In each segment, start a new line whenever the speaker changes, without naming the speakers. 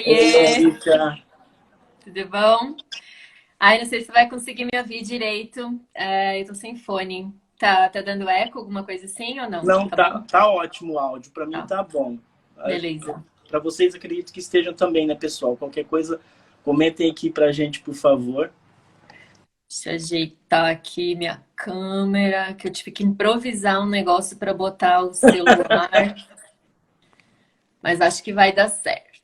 Oiê,
Érica.
tudo bom? Ai, não sei se você vai conseguir me ouvir direito. Eu tô sem fone. Tá dando eco, alguma coisa assim ou não?
Não,
Tá bom?
tá ótimo o áudio. Para mim
Tá,
tá bom.
beleza.
Para vocês, acredito que estejam também, né, pessoal? Qualquer coisa, comentem aqui pra gente, por favor.
Deixa eu ajeitar aqui minha câmera, que eu tive que improvisar um negócio para botar o celular, mas acho que vai dar certo.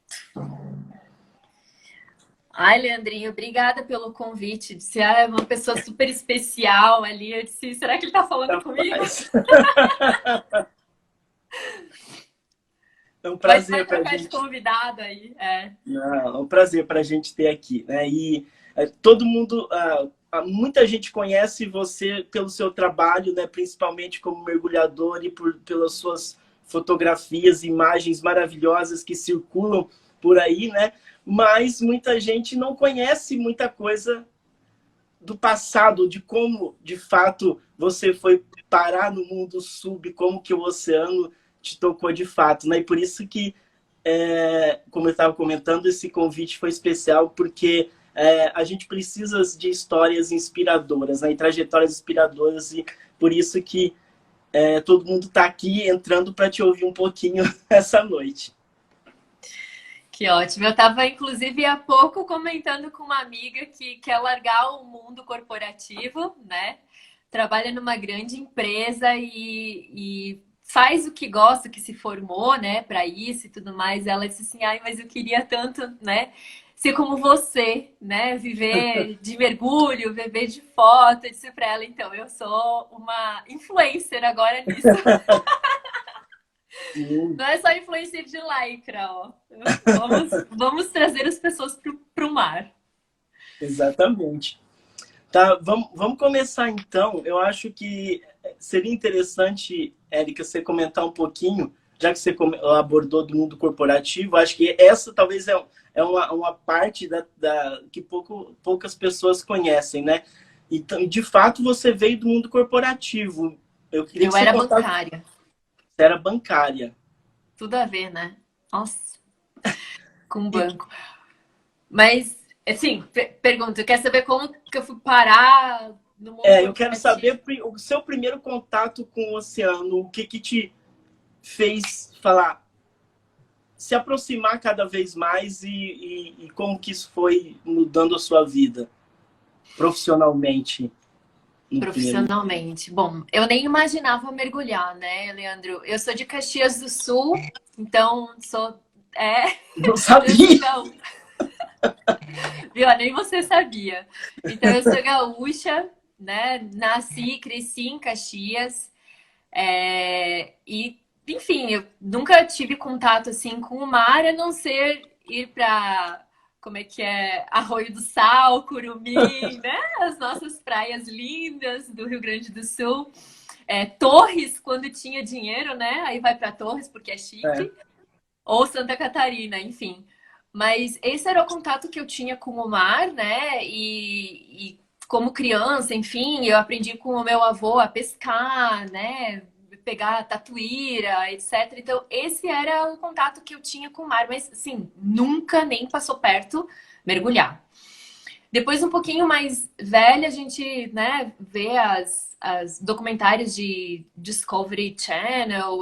Ai, Leandrinho, obrigada pelo convite. Disse, é uma pessoa super especial ali. Eu disse, será que ele tá falando comigo?
Rapaz, é um
Pode vai
prazer pra
trocar de
gente.
convidado aí. É.
Não, é um prazer pra gente ter aqui, né? E todo mundo, muita gente conhece você pelo seu trabalho, né? Principalmente como mergulhador e pelas suas fotografias, imagens maravilhosas que circulam por aí, né? Mas muita gente não conhece muita coisa do passado, de como, de fato, você foi parar no mundo sub, como que o oceano te tocou de fato, né? E por isso que, como eu estava comentando, esse convite foi especial, porque a gente precisa de histórias inspiradoras, né? E trajetórias inspiradoras, e por isso que todo mundo está aqui entrando para te ouvir um pouquinho essa noite.
Que ótimo. Eu estava, inclusive, há pouco comentando com uma amiga que quer largar o mundo corporativo, né? Trabalha numa grande empresa e faz o que gosta, que se formou, né, para isso e tudo mais. Ela disse assim: ai, mas eu queria tanto, né, ser como você, né, viver de mergulho, viver de foto. Eu disse para ela: então, eu sou uma influencer agora nisso.
Sim,
Não é só influencer de lycra, ó. Vamos trazer as pessoas pro mar.
exatamente. Tá, vamos começar então. Eu acho que seria interessante, Érica, você comentar um pouquinho, já que você abordou do mundo corporativo, acho que essa talvez é uma parte que poucas pessoas conhecem, né? Então, de fato, você veio do mundo corporativo. Eu queria que
Eu
você
era
contasse,
bancária.
você era bancária.
Tudo a ver, né? Nossa, com
E,
banco. Mas, assim, pergunta, quer saber como que eu fui parar no mundo
eu quero
corporativo?
saber o seu primeiro contato com o oceano, o que te fez falar, se aproximar cada vez mais e como que isso foi mudando a sua vida profissionalmente no primeiro.
Profissionalmente. Bom, eu nem imaginava mergulhar, né, Leandro? Eu sou de Caxias do Sul, então sou. É,
Não
eu sou
sabia.
gaúcha. Viu? Nem você sabia. Então, eu sou gaúcha, né? Nasci, cresci em Caxias. E, enfim, eu nunca tive contato assim com o mar, a não ser ir para, como é que é? Arroio do Sal, Curumim, né? As nossas praias lindas do Rio Grande do Sul. Torres, quando tinha dinheiro, né? Aí vai para Torres porque é
É,
chique. Ou Santa Catarina, enfim. Mas esse era o contato que eu tinha com o mar, né? E como criança, enfim, eu aprendi com o meu avô a pescar, né? Pegar tatuíra, etc. Então, esse era o contato que eu tinha com o mar, mas, assim, nunca nem passou perto mergulhar. Depois, um pouquinho mais velha, a gente, né, vê as documentários de Discovery Channel,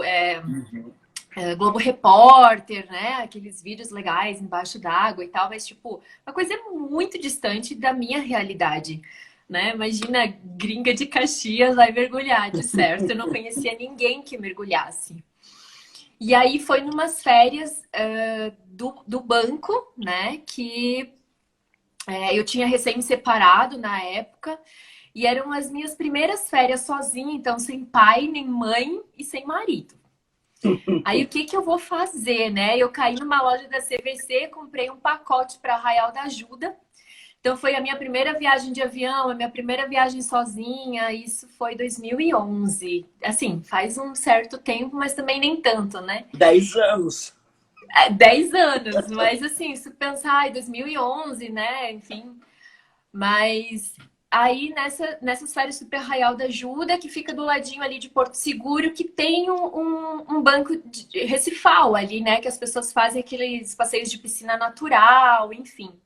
Globo Repórter, né? Aqueles vídeos legais embaixo d'água e tal, mas, tipo, uma coisa muito distante da minha realidade, né? Imagina, gringa de Caxias vai mergulhar, de certo. Eu não conhecia ninguém que mergulhasse. E aí foi numas férias do banco, né? Que eu tinha recém separado na época. E eram as minhas primeiras férias sozinha, então sem pai, nem mãe e sem marido. Aí o que que eu vou fazer, né? Eu caí numa loja da CVC, comprei um pacote para Arraial da Ajuda. Então foi a minha primeira viagem de avião, a minha primeira viagem sozinha. Isso foi 2011. Assim, faz um certo tempo, mas também nem tanto, né?
10 anos.
10 anos, mas assim, se pensar, ai, 2011, né? Enfim, mas aí nessas férias Super Arraial da Ajuda, que fica do ladinho ali de Porto Seguro, que tem um banco de recifal ali, né? Que as pessoas fazem aqueles passeios de piscina natural, enfim.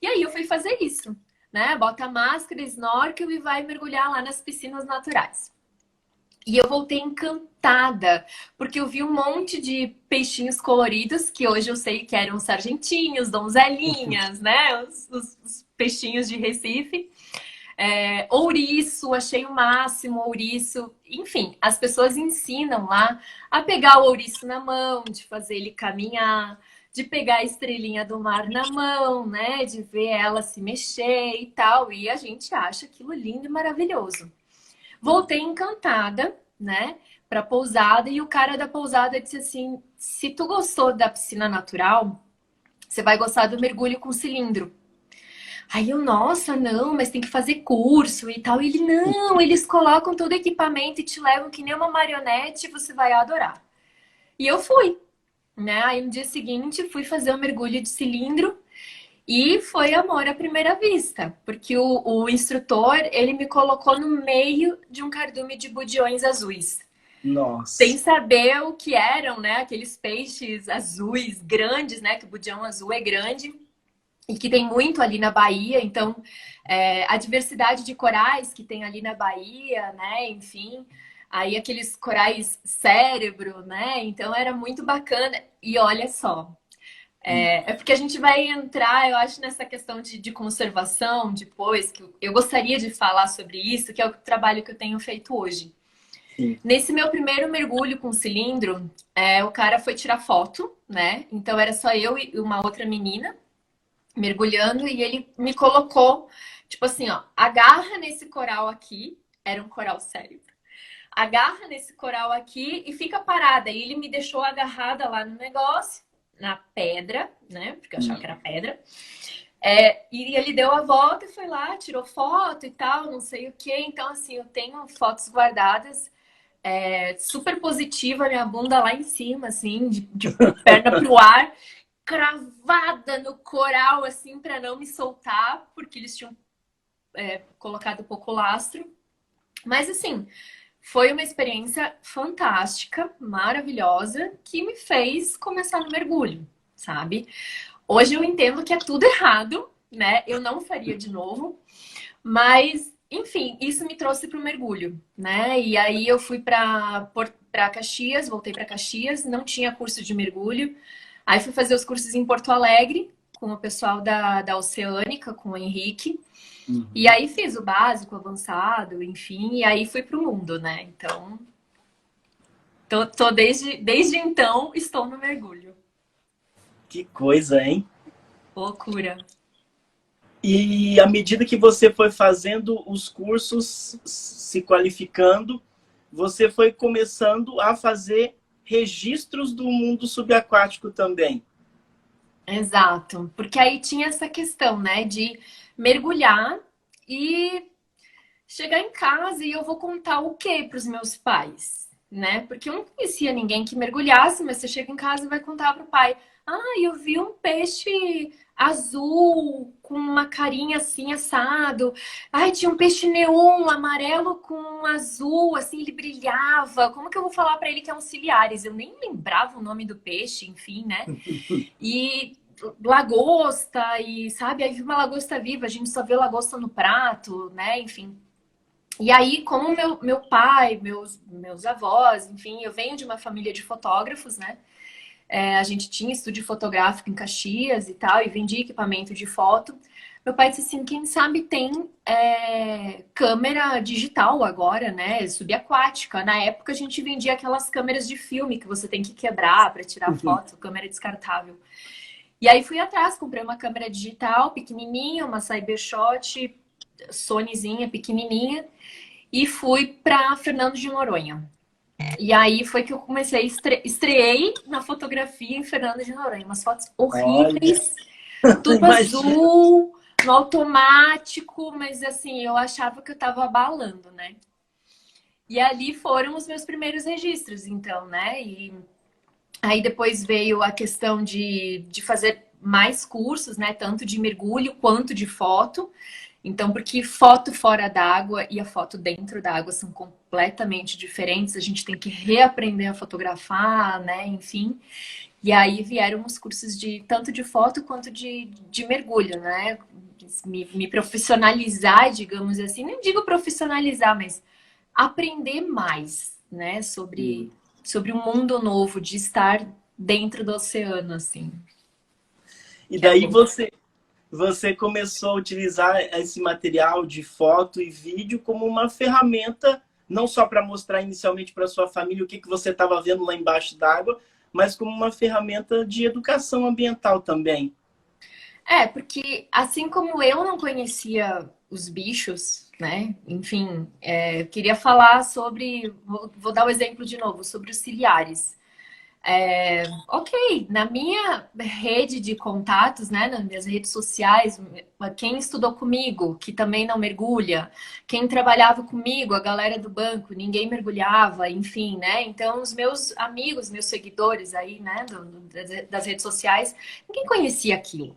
E aí eu fui fazer isso, né? Bota máscara, snorkel e vai mergulhar lá nas piscinas naturais. E eu voltei encantada, porque eu vi um monte de peixinhos coloridos, que hoje eu sei que eram sargentinhos, donzelinhas, né? Os peixinhos de Recife. Ouriço, achei o máximo, ouriço. Enfim, as pessoas ensinam lá a pegar o ouriço na mão, de fazer ele caminhar, de pegar a estrelinha do mar na mão, né? De ver ela se mexer e tal. E a gente acha aquilo lindo e maravilhoso. Voltei encantada, né, pra pousada, e o cara da pousada disse assim: se tu gostou da piscina natural, você vai gostar do mergulho com cilindro. Aí eu, nossa, não, mas tem que fazer curso e tal. E ele, não, eles colocam todo o equipamento e te levam que nem uma marionete, você vai adorar. E eu fui, né? Aí no dia seguinte fui fazer o mergulho de cilindro. E foi amor à primeira vista, porque o instrutor, ele me colocou no meio de um cardume de budiões azuis. Sem
Nossa.
saber o que eram, né? Aqueles peixes azuis grandes, né? Que o budião azul é grande e que tem muito ali na Bahia. Então, a diversidade de corais que tem ali na Bahia, né? Enfim, aí aqueles corais cérebro, né? Então era muito bacana. E olha só, porque a gente vai entrar, eu acho, nessa questão de conservação depois, que eu gostaria de falar sobre isso, que é o trabalho que eu tenho feito hoje.
Sim.
Nesse meu primeiro mergulho com cilindro, o cara foi tirar foto, né? Então era só eu e uma outra menina mergulhando, e ele me colocou, tipo assim, ó, agarra nesse coral aqui, era um coral cérebro. Agarra nesse coral aqui e fica parada. E ele me deixou agarrada lá no negócio, na pedra, né? Porque eu achava que era pedra. E ele deu a volta e foi lá, tirou foto e tal, não sei o quê. Então, assim, eu tenho fotos guardadas, super positiva, minha bunda lá em cima, assim, de perna pro ar, cravada no coral, assim, para não me soltar, porque eles tinham colocado pouco lastro. Mas, assim, foi uma experiência fantástica, maravilhosa, que me fez começar no mergulho, sabe? Hoje eu entendo que é tudo errado, né? Eu não faria de novo, mas, enfim, isso me trouxe para o mergulho, né? E aí eu fui para Caxias, voltei para Caxias, não tinha curso de mergulho. Aí fui fazer os cursos em Porto Alegre, com o pessoal da Oceânica, com o Henrique. E
Uhum.
aí fiz o básico, o avançado, enfim, e aí fui pro mundo, né? Então, tô desde então, estou no mergulho.
Que coisa, hein?
Loucura.
E à medida que você foi fazendo os cursos, se qualificando, você foi começando a fazer registros do mundo subaquático também.
Exato. Porque aí tinha essa questão, né, de mergulhar e chegar em casa e eu vou contar o quê para os meus pais, né? Porque eu não conhecia ninguém que mergulhasse, mas você chega em casa e vai contar para o pai: ah, eu vi um peixe azul com uma carinha assim assado. Ai, tinha um peixe neon amarelo com azul, assim, ele brilhava. Como que eu vou falar para ele que é um ciliares? Eu nem lembrava o nome do peixe, enfim, né? E lagosta, e sabe, aí vi uma lagosta viva, a gente só vê lagosta no prato, né? Enfim. E aí, como meu pai, meus avós, enfim, eu venho de uma família de fotógrafos, né? A gente tinha estúdio fotográfico em Caxias e tal, e vendia equipamento de foto. Meu pai disse assim: quem sabe tem câmera digital agora, né? Subaquática. Na época a gente vendia aquelas câmeras de filme que você tem que quebrar para tirar foto, câmera descartável. E aí fui atrás, comprei uma câmera digital pequenininha, uma Cybershot Sonyzinha pequenininha, e fui para Fernando de Noronha. E aí foi que eu comecei, estreei na fotografia em Fernando de Noronha. Umas fotos
Olha,
horríveis, tudo
imagina.
azul, no automático, mas assim, eu achava que eu tava abalando, né? E ali foram os meus primeiros registros, então, né? E aí depois veio a questão de fazer mais cursos, né? Tanto de mergulho quanto de foto. Então, porque foto fora d'água e a foto dentro d'água são completamente diferentes, a gente tem que reaprender a fotografar, né? Enfim. E aí vieram os cursos de tanto de foto quanto de mergulho, né? Me profissionalizar, digamos assim, não digo profissionalizar, mas aprender mais, né? Sobre um mundo novo, de estar dentro do oceano, assim.
E
Que é
daí
louco.
você começou a utilizar esse material de foto e vídeo como uma ferramenta, não só para mostrar inicialmente para sua família o que você estava vendo lá embaixo d'água, mas como uma ferramenta de educação ambiental também.
É, porque assim como eu não conhecia os bichos, né? Enfim, eu queria falar sobre. Vou dar o exemplo de novo, sobre os ciliares. Ok, na minha rede de contatos, né, nas minhas redes sociais, quem estudou comigo, que também não mergulha, quem trabalhava comigo, a galera do banco, ninguém mergulhava, enfim, né? Então, os meus amigos, meus seguidores aí, né, das redes sociais, ninguém conhecia aquilo.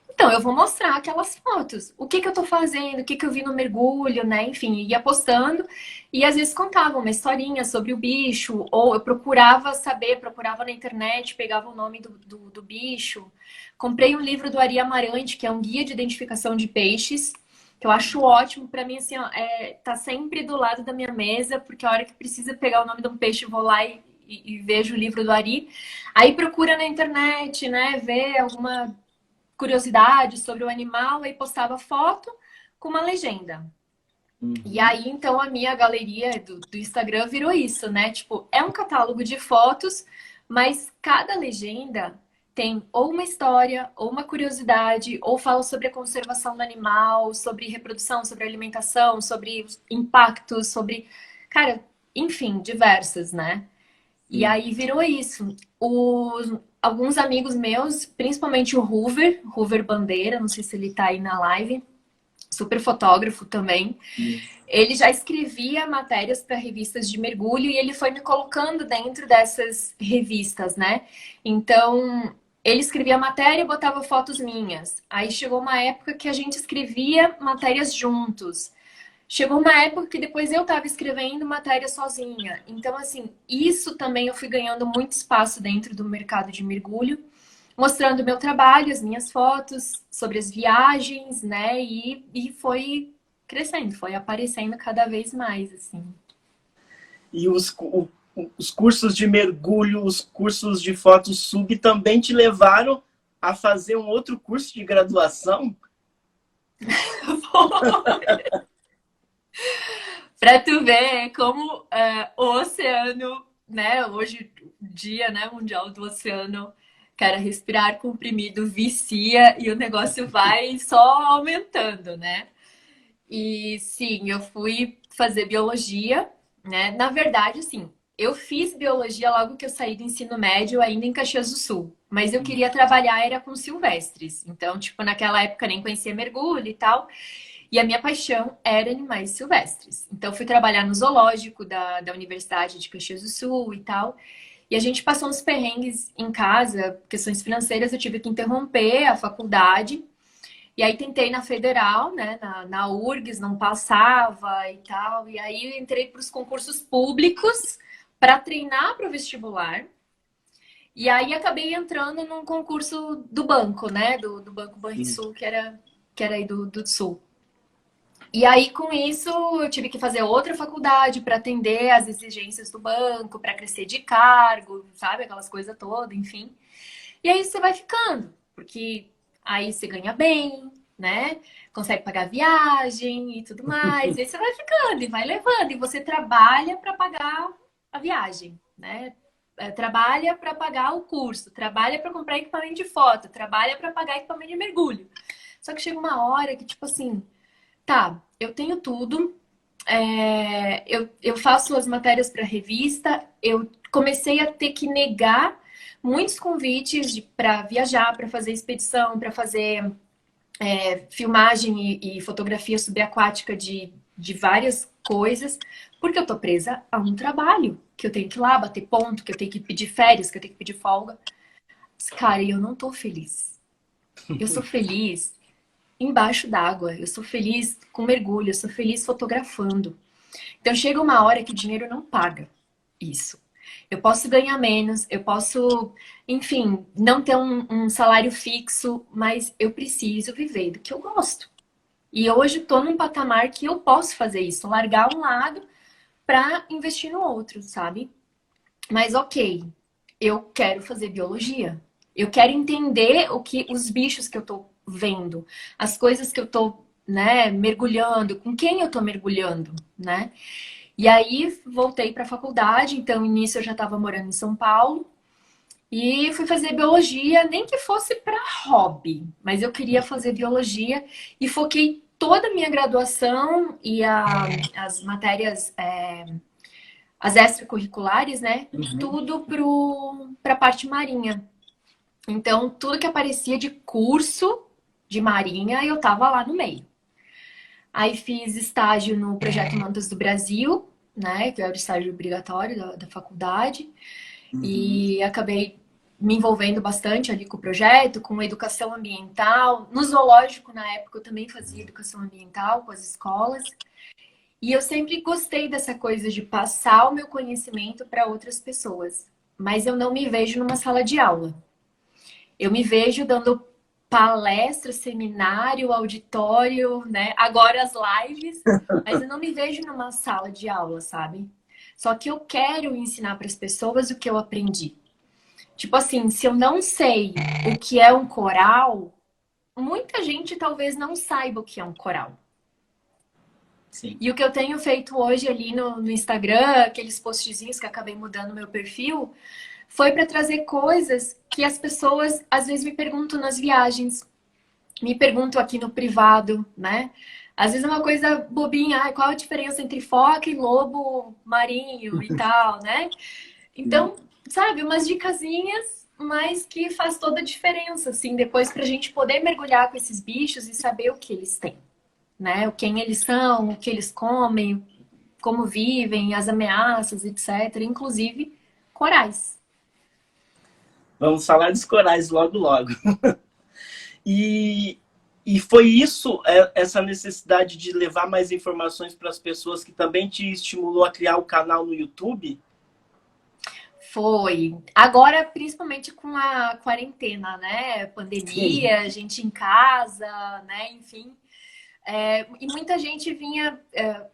Então, eu vou mostrar aquelas fotos. O que que eu tô fazendo, o que que eu vi no mergulho, né? Enfim, ia postando e às vezes contava uma historinha sobre o bicho, ou eu procurava saber, procurava na internet, pegava o nome do bicho. Comprei um livro do Ari Amarante, que é um guia de identificação de peixes, que eu acho ótimo. Para mim, assim, ó, tá sempre do lado da minha mesa, porque a hora que precisa pegar o nome de um peixe, eu vou lá e vejo o livro do Ari. Aí procura na internet, né? Vê alguma curiosidades sobre o animal e postava foto com uma legenda. E
Uhum.
aí, então, a minha galeria do Instagram virou isso, né? Tipo, é um catálogo de fotos, mas cada legenda tem ou uma história, ou uma curiosidade, ou fala sobre a conservação do animal, sobre reprodução, sobre alimentação, sobre os impactos, sobre. Cara, enfim, diversas, né? E
Sim.
aí virou isso. Alguns amigos meus, principalmente o Hoover Bandeira, não sei se ele tá aí na live, super fotógrafo também. Ele já escrevia matérias para revistas de mergulho e ele foi me colocando dentro dessas revistas, né? Então, ele escrevia matéria e botava fotos minhas. Aí chegou uma época que a gente escrevia matérias juntos. Chegou uma época que depois eu estava escrevendo matéria sozinha. Então, assim, isso também eu fui ganhando muito espaço dentro do mercado de mergulho, mostrando o meu trabalho, as minhas fotos, sobre as viagens, né? E foi crescendo, foi aparecendo cada vez mais, assim.
E os cursos de mergulho, os cursos de foto sub também te levaram a fazer um outro curso de graduação?
Para tu ver como o oceano, né? Hoje, dia, né, mundial do oceano, cara, respirar comprimido vicia e o negócio vai só aumentando, né? E sim, eu fui fazer biologia, né? Na verdade, assim, eu fiz biologia logo que eu saí do ensino médio, ainda em Caxias do Sul. Mas eu queria trabalhar era com silvestres. Então, tipo, naquela época nem conhecia mergulho e tal. E a minha paixão era animais silvestres. Então, fui trabalhar no zoológico da Universidade de Caxias do Sul e tal. E a gente passou uns perrengues em casa, questões financeiras, eu tive que interromper a faculdade. E aí tentei na federal, né, na URGS, não passava e tal. E aí eu entrei para os concursos públicos para treinar para o vestibular. E aí acabei entrando num concurso do banco, né, do Banco Banrisul, que era aí do Sul. E aí, com isso, eu tive que fazer outra faculdade para atender às exigências do banco, para crescer de cargo, sabe? Aquelas coisas todas, enfim. E aí você vai ficando, porque aí você ganha bem, né? Consegue pagar viagem e tudo mais. E aí você vai ficando e vai levando. E você trabalha para pagar a viagem, né? Trabalha para pagar o curso, trabalha para comprar equipamento de foto, trabalha para pagar equipamento de mergulho. Só que chega uma hora que, tipo assim, tá, eu tenho tudo, eu faço as matérias para revista, eu comecei a ter que negar muitos convites para viajar, para fazer expedição, para fazer filmagem e fotografia subaquática de várias coisas, porque eu tô presa a um trabalho, que eu tenho que ir lá bater ponto, que eu tenho que pedir férias, que eu tenho que pedir folga. Mas, cara, eu não tô feliz. Eu sou feliz embaixo d'água, eu sou feliz com mergulho, eu sou feliz fotografando. Então chega uma hora que o dinheiro não paga isso. Eu posso ganhar menos, eu posso, enfim, não ter um salário fixo, mas eu preciso viver do que eu gosto. E hoje estou num patamar que eu posso fazer isso, largar um lado para investir no outro, sabe? Mas ok, eu quero fazer biologia. Eu quero entender o que os bichos que eu tô vendo, as coisas que eu tô, né, mergulhando, com quem eu tô mergulhando, né? E aí voltei para a faculdade, então no início eu já estava morando em São Paulo e fui fazer biologia, nem que fosse para hobby, mas eu queria fazer biologia e foquei toda a minha graduação e as matérias as extracurriculares, né?
Uhum.
Tudo para a parte marinha. Então, tudo que aparecia de curso de marinha, eu tava lá no meio. Aí fiz estágio no Projeto Mantas do Brasil, né? Que era o estágio obrigatório da faculdade.
Uhum.
E acabei me envolvendo bastante ali com o projeto, com educação ambiental. No zoológico, na época, eu também fazia educação ambiental com as escolas. E eu sempre gostei dessa coisa de passar o meu conhecimento para outras pessoas. Mas eu não me vejo numa sala de aula. Eu me vejo dando palestra, seminário, auditório, né? Agora as lives, mas eu não me vejo numa sala de aula, sabe? Só que eu quero ensinar para as pessoas o que eu aprendi. Tipo assim, se eu não sei o que é um coral, muita gente talvez não saiba o que é um coral.
Sim.
E o que eu tenho feito hoje ali no Instagram, aqueles postzinhos que acabei mudando meu perfil, foi para trazer coisas que as pessoas às vezes me perguntam nas viagens, me perguntam aqui no privado, né? Às vezes é uma coisa bobinha, ah, qual a diferença entre foca e lobo marinho e tal, né?
Sim.
Então, sabe, umas dicasinhas, mas que faz toda a diferença, assim, depois pra gente poder mergulhar com esses bichos e saber o que eles têm, né? Quem eles são, o que eles comem, como vivem, as ameaças, etc. Inclusive corais.
Vamos falar dos corais logo, logo. E, e foi isso, essa necessidade de levar mais informações para as pessoas que também te estimulou a criar o canal no YouTube?
Foi. Agora, principalmente com a quarentena, né?
Sim.
Pandemia, gente em casa, né? Enfim. E muita gente vinha,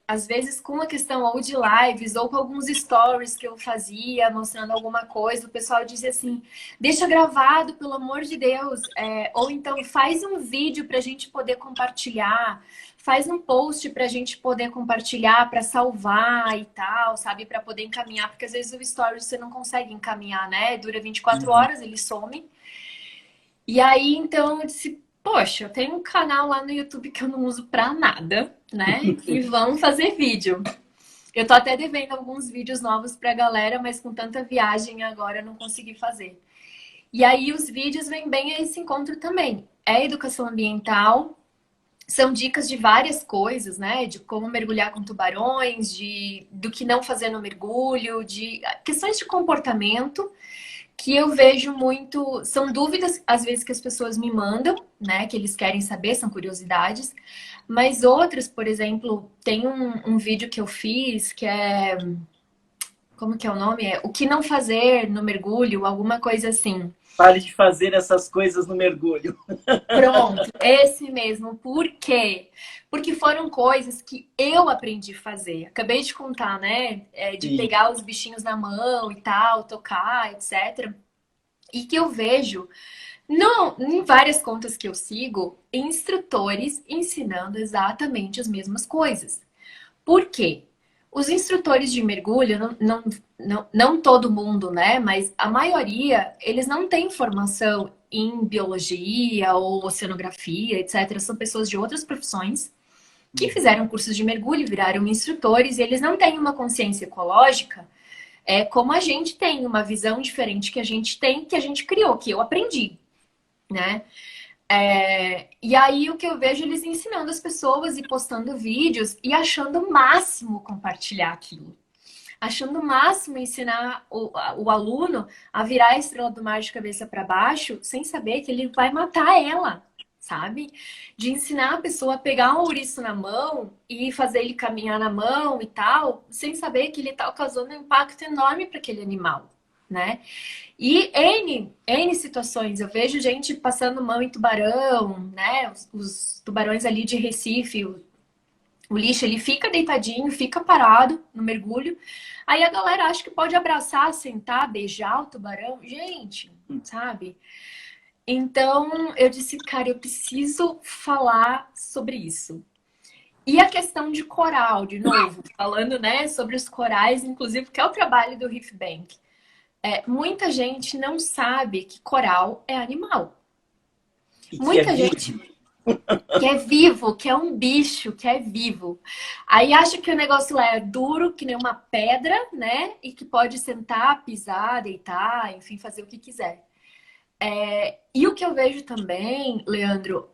às vezes, com a questão ou de lives ou com alguns stories que eu fazia, mostrando alguma coisa. O pessoal dizia assim: deixa gravado, pelo amor de Deus. Ou então, faz um vídeo para a gente poder compartilhar. Faz um post para a gente poder compartilhar, para salvar e tal, sabe? Para poder encaminhar. Porque às vezes o story você não consegue encaminhar, né? Dura 24
Uhum.
horas, ele some. E aí, então, eu disse, poxa, eu tenho um canal lá no YouTube que eu não uso pra nada, né? E vamos fazer vídeo. Eu tô até devendo alguns vídeos novos pra galera, mas com tanta viagem agora eu não consegui fazer. E aí os vídeos vêm bem a esse encontro também. É educação ambiental, são dicas de várias coisas, né? De como mergulhar com tubarões, do que não fazer no mergulho, de questões de comportamento que eu vejo muito. São dúvidas, às vezes, que as pessoas me mandam, né? Que eles querem saber, são curiosidades. Mas outras, por exemplo, tem um vídeo que eu fiz que é. Como que é o nome? É O que não fazer no mergulho, alguma coisa assim.
Pare de fazer essas coisas no mergulho.
Pronto, esse mesmo. Por quê? Porque foram coisas que eu aprendi a fazer. Acabei de contar, né? De
Sim.
pegar os bichinhos na mão e tal, tocar, etc. E que eu vejo não, em várias contas que eu sigo, instrutores ensinando exatamente as mesmas coisas. Por quê? Os instrutores de mergulho, não todo mundo, né? Mas a maioria, eles não têm formação em biologia ou oceanografia, etc. São pessoas de outras profissões que fizeram cursos de mergulho, viraram instrutores, e eles não têm uma consciência ecológica como a gente tem, uma visão diferente que a gente tem, que a gente criou, que eu aprendi, né? E aí o que eu vejo eles ensinando as pessoas e postando vídeos e achando o máximo compartilhar aquilo. Achando o máximo ensinar o aluno a virar a estrela do mar de cabeça para baixo sem saber que ele vai matar ela, sabe? De ensinar a pessoa a pegar um ouriço na mão e fazer ele caminhar na mão e tal, sem saber que ele está causando um impacto enorme para aquele animal, né? E N situações, eu vejo gente passando mão em tubarão, né? Os tubarões ali de Recife, o lixo, ele fica deitadinho, fica parado no mergulho. Aí a galera acha que pode abraçar, sentar, beijar o tubarão. Gente, sabe? Então, eu disse, cara, eu preciso falar sobre isso. E a questão de coral, de novo, falando, né, sobre os corais, inclusive, que é o trabalho do Reef Bank. Muita gente não sabe que coral é animal.
E que é
Muita
vivo.
gente que é vivo, que é um bicho, que é vivo. Aí acha que o negócio lá é duro, que nem uma pedra, né? E que pode sentar, pisar, deitar, enfim, fazer o que quiser. E o que eu vejo também, Leandro,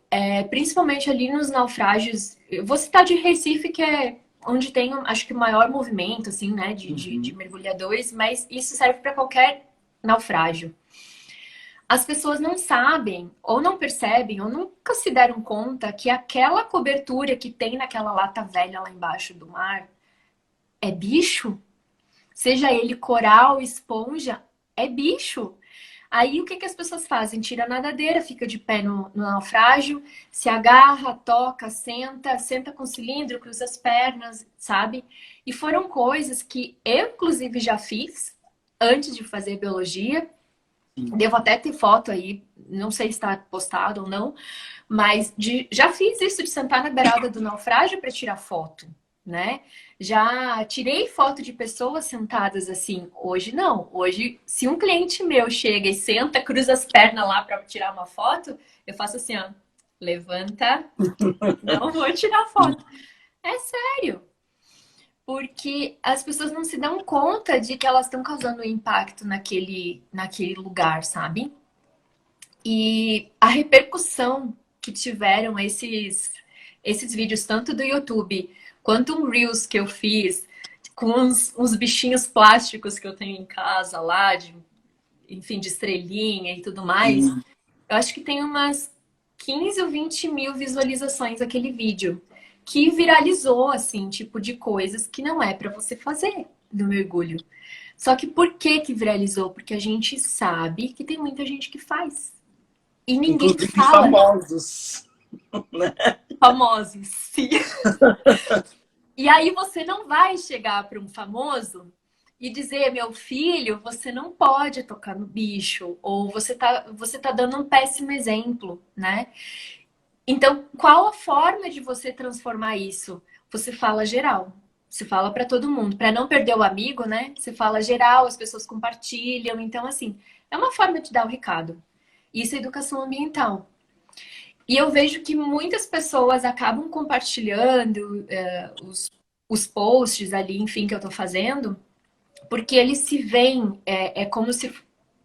principalmente ali nos naufrágios, eu vou citar de Recife, que é onde tem, acho que o maior movimento, assim, né, de mergulhadores, mas isso serve para qualquer naufrágio. As pessoas não sabem, ou não percebem, ou nunca se deram conta que aquela cobertura que tem naquela lata velha lá embaixo do mar é bicho. Seja ele coral, esponja, é bicho. Aí o que as pessoas fazem? Tira a nadadeira, fica de pé no naufrágio, se agarra, toca, senta com o cilindro, cruza as pernas, sabe? E foram coisas que eu, inclusive, já fiz antes de fazer biologia. Devo até ter foto aí, não sei se está postado ou não, mas já fiz isso de sentar na beirada do naufrágio para tirar foto, né? Já tirei foto de pessoas sentadas assim. Hoje não. Hoje, se um cliente meu chega e senta, cruza as pernas lá para tirar uma foto, eu faço assim, ó, levanta, não vou tirar foto. É sério. Porque as pessoas não se dão conta de que elas estão causando um impacto naquele lugar, sabe? E a repercussão que tiveram esses vídeos, tanto do YouTube quanto um Reels que eu fiz com uns bichinhos plásticos que eu tenho em casa lá, enfim, de estrelinha e tudo mais,
Sim.
eu acho que tem umas 15 ou 20 mil visualizações aquele vídeo, que viralizou, assim, tipo de coisas que não é para você fazer no mergulho. Só que por que viralizou? Porque a gente sabe que tem muita gente que faz. E ninguém
Inclusive
fala.
famosos. Né?
Famosos, sim. E aí você não vai chegar para um famoso e dizer, meu filho, você não pode tocar no bicho, ou você tá dando um péssimo exemplo, né? Então, qual a forma de você transformar isso? Você fala geral. Você fala para todo mundo, para não perder o amigo, né? Você fala geral, as pessoas compartilham. Então, assim, é uma forma de dar o recado. Isso é educação ambiental. E eu vejo que muitas pessoas acabam compartilhando os posts ali, enfim, que eu tô fazendo, porque eles se veem, é como se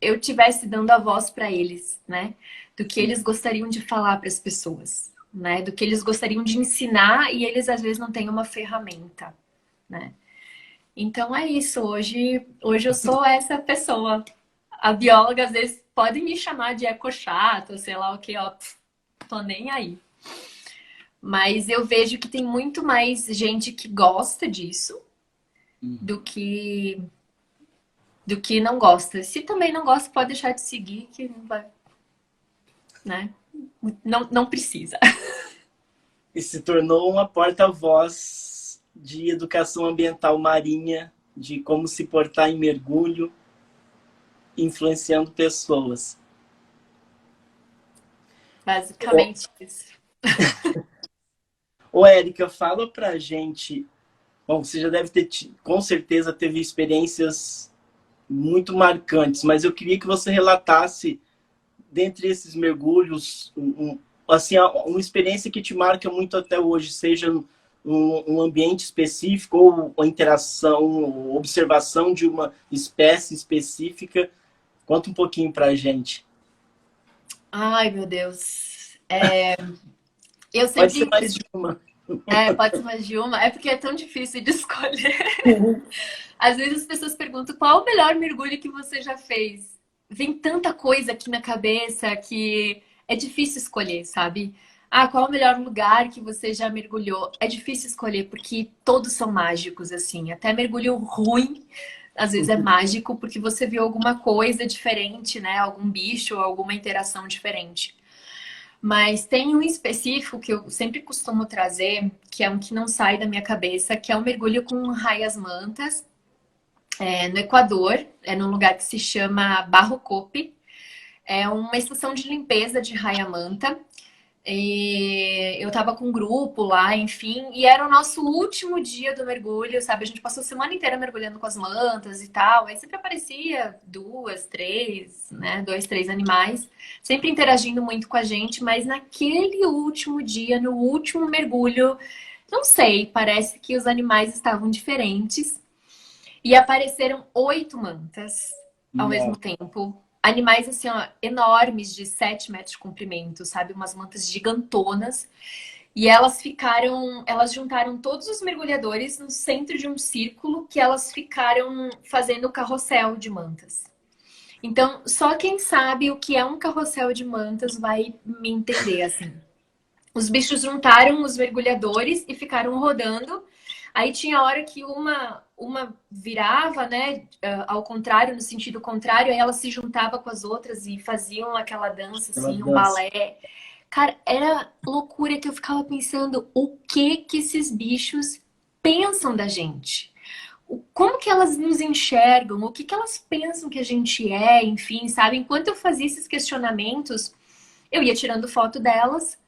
eu estivesse dando a voz para eles, né? Do que eles gostariam de falar para as pessoas, né? Do que eles gostariam de ensinar e eles às vezes não têm uma ferramenta, né? Então é isso. Hoje eu sou essa pessoa. A bióloga às vezes pode me chamar de ecochato, sei lá o que, ó, tô nem aí. Mas eu vejo que tem muito mais gente que gosta disso do que não gosta. Se também não gosta, pode deixar de seguir, que não vai, né? Não precisa.
E se tornou uma porta-voz de educação ambiental marinha, de como se portar em mergulho, influenciando pessoas.
Basicamente isso.
Ô, Érica, fala pra gente. Bom, você já deve ter, com certeza, teve experiências muito marcantes, mas eu queria que você relatasse, dentre esses mergulhos, assim, uma experiência que te marca muito até hoje, seja um ambiente específico ou a interação, ou observação de uma espécie específica. Conta um pouquinho pra gente.
Ai, meu Deus. Eu
Pode ser
sempre.
mais de uma.
Pode ser mais de uma. É porque é tão difícil de escolher. Às vezes as pessoas perguntam qual o melhor mergulho que você já fez. Vem tanta coisa aqui na cabeça que é difícil escolher, sabe? Ah, qual é o melhor lugar que você já mergulhou? É difícil escolher, porque todos são mágicos, assim. Até mergulho ruim, às vezes é mágico, porque você viu alguma coisa diferente, né? Algum bicho, alguma interação diferente. Mas tem um específico que eu sempre costumo trazer, que é um que não sai da minha cabeça, que é um mergulho com raias-mantas, no Equador, é num lugar que se chama Barro Copi. É uma estação de limpeza de raia-manta. E eu tava com um grupo lá, enfim, e era o nosso último dia do mergulho, sabe? A gente passou a semana inteira mergulhando com as mantas e tal. Aí sempre aparecia duas, três, né? Dois, três animais, sempre interagindo muito com a gente, mas naquele último dia, no último mergulho, não sei, parece que os animais estavam diferentes e apareceram 8 mantas ao mesmo
Não.
tempo. Animais, assim, ó, enormes, de 7 metros de comprimento, sabe? Umas mantas gigantonas. E elas juntaram todos os mergulhadores no centro de um círculo que elas ficaram fazendo o carrossel de mantas. Então, só quem sabe o que é um carrossel de mantas vai me entender, assim. Os bichos juntaram os mergulhadores e ficaram rodando. Aí tinha hora que uma virava, né, ao contrário, no sentido contrário, aí ela se juntava com as outras e faziam aquela dança,
Ela
assim, um
dança.
balé. Cara, era loucura que eu ficava pensando o que que esses bichos pensam da gente. Como que elas nos enxergam, o que que elas pensam que a gente é, enfim, sabe? Enquanto eu fazia esses questionamentos, eu ia tirando foto delas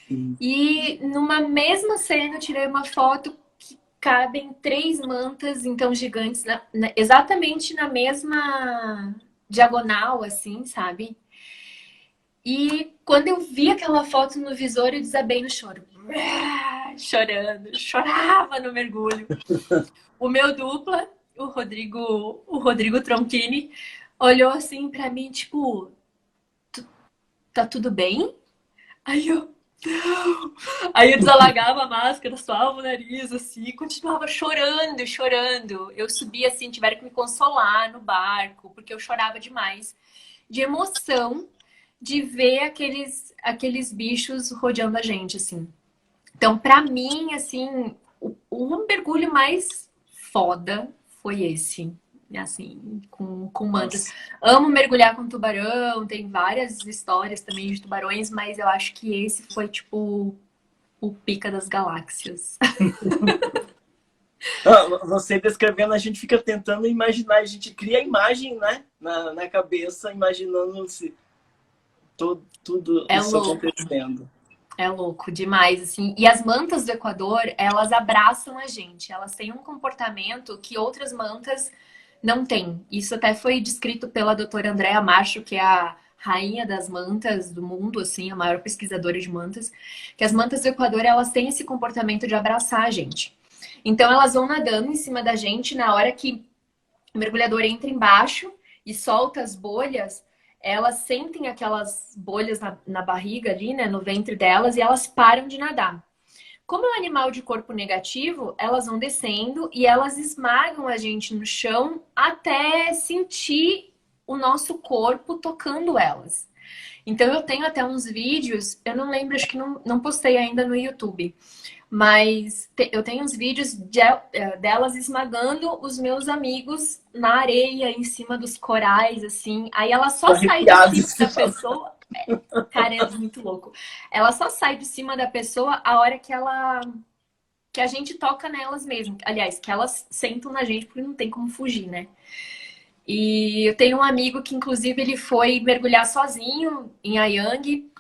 Sim.
e numa mesma cena eu tirei uma foto que cabem 3 mantas, então gigantes, exatamente na mesma diagonal, assim, sabe? E quando eu vi aquela foto no visor, eu desabei no choro. Chorando, chorava no mergulho. O meu dupla, o Rodrigo Tronchini, olhou assim pra mim, tipo, tá tudo bem? Aí eu, Aí eu desalagava a máscara, suava o nariz, assim, e continuava chorando, chorando. Eu subia assim, tiveram que me consolar no barco, porque eu chorava demais, de emoção de ver aqueles bichos rodeando a gente, assim. Então, pra mim, assim, o mergulho mais foda foi esse. Assim, com mantas.
Nossa.
Amo mergulhar com tubarão, tem várias histórias também de tubarões, mas eu acho que esse foi, tipo, o pica das galáxias.
Ah, você descrevendo, a gente fica tentando imaginar, a gente cria a imagem, né, na cabeça, imaginando se tudo
É
isso
louco,
acontecendo.
é louco demais, assim. E as mantas do Equador, elas abraçam a gente. Elas têm um comportamento que outras mantas não têm. Isso até foi descrito pela doutora Andrea Macho, que é a rainha das mantas do mundo, assim, a maior pesquisadora de mantas, que as mantas do Equador, elas têm esse comportamento de abraçar a gente. Então, elas vão nadando em cima da gente na hora que o mergulhador entra embaixo e solta as bolhas, elas sentem aquelas bolhas na barriga ali, né, no ventre delas, e elas param de nadar. Como é um animal de corpo negativo, elas vão descendo e elas esmagam a gente no chão até sentir o nosso corpo tocando elas. Então eu tenho até uns vídeos, eu não lembro, acho que não postei ainda no YouTube, mas eu tenho uns vídeos delas esmagando os meus amigos na areia, em cima dos corais, assim. Aí ela
Tô
só sai de
arrepiado.
cima da pessoa. Cara, é muito louco. Ela só sai de cima da pessoa a hora que a gente toca nelas mesmo. Aliás, que elas sentam na gente, porque não tem como fugir, né? E eu tenho um amigo que, inclusive, ele foi mergulhar sozinho em Ayang.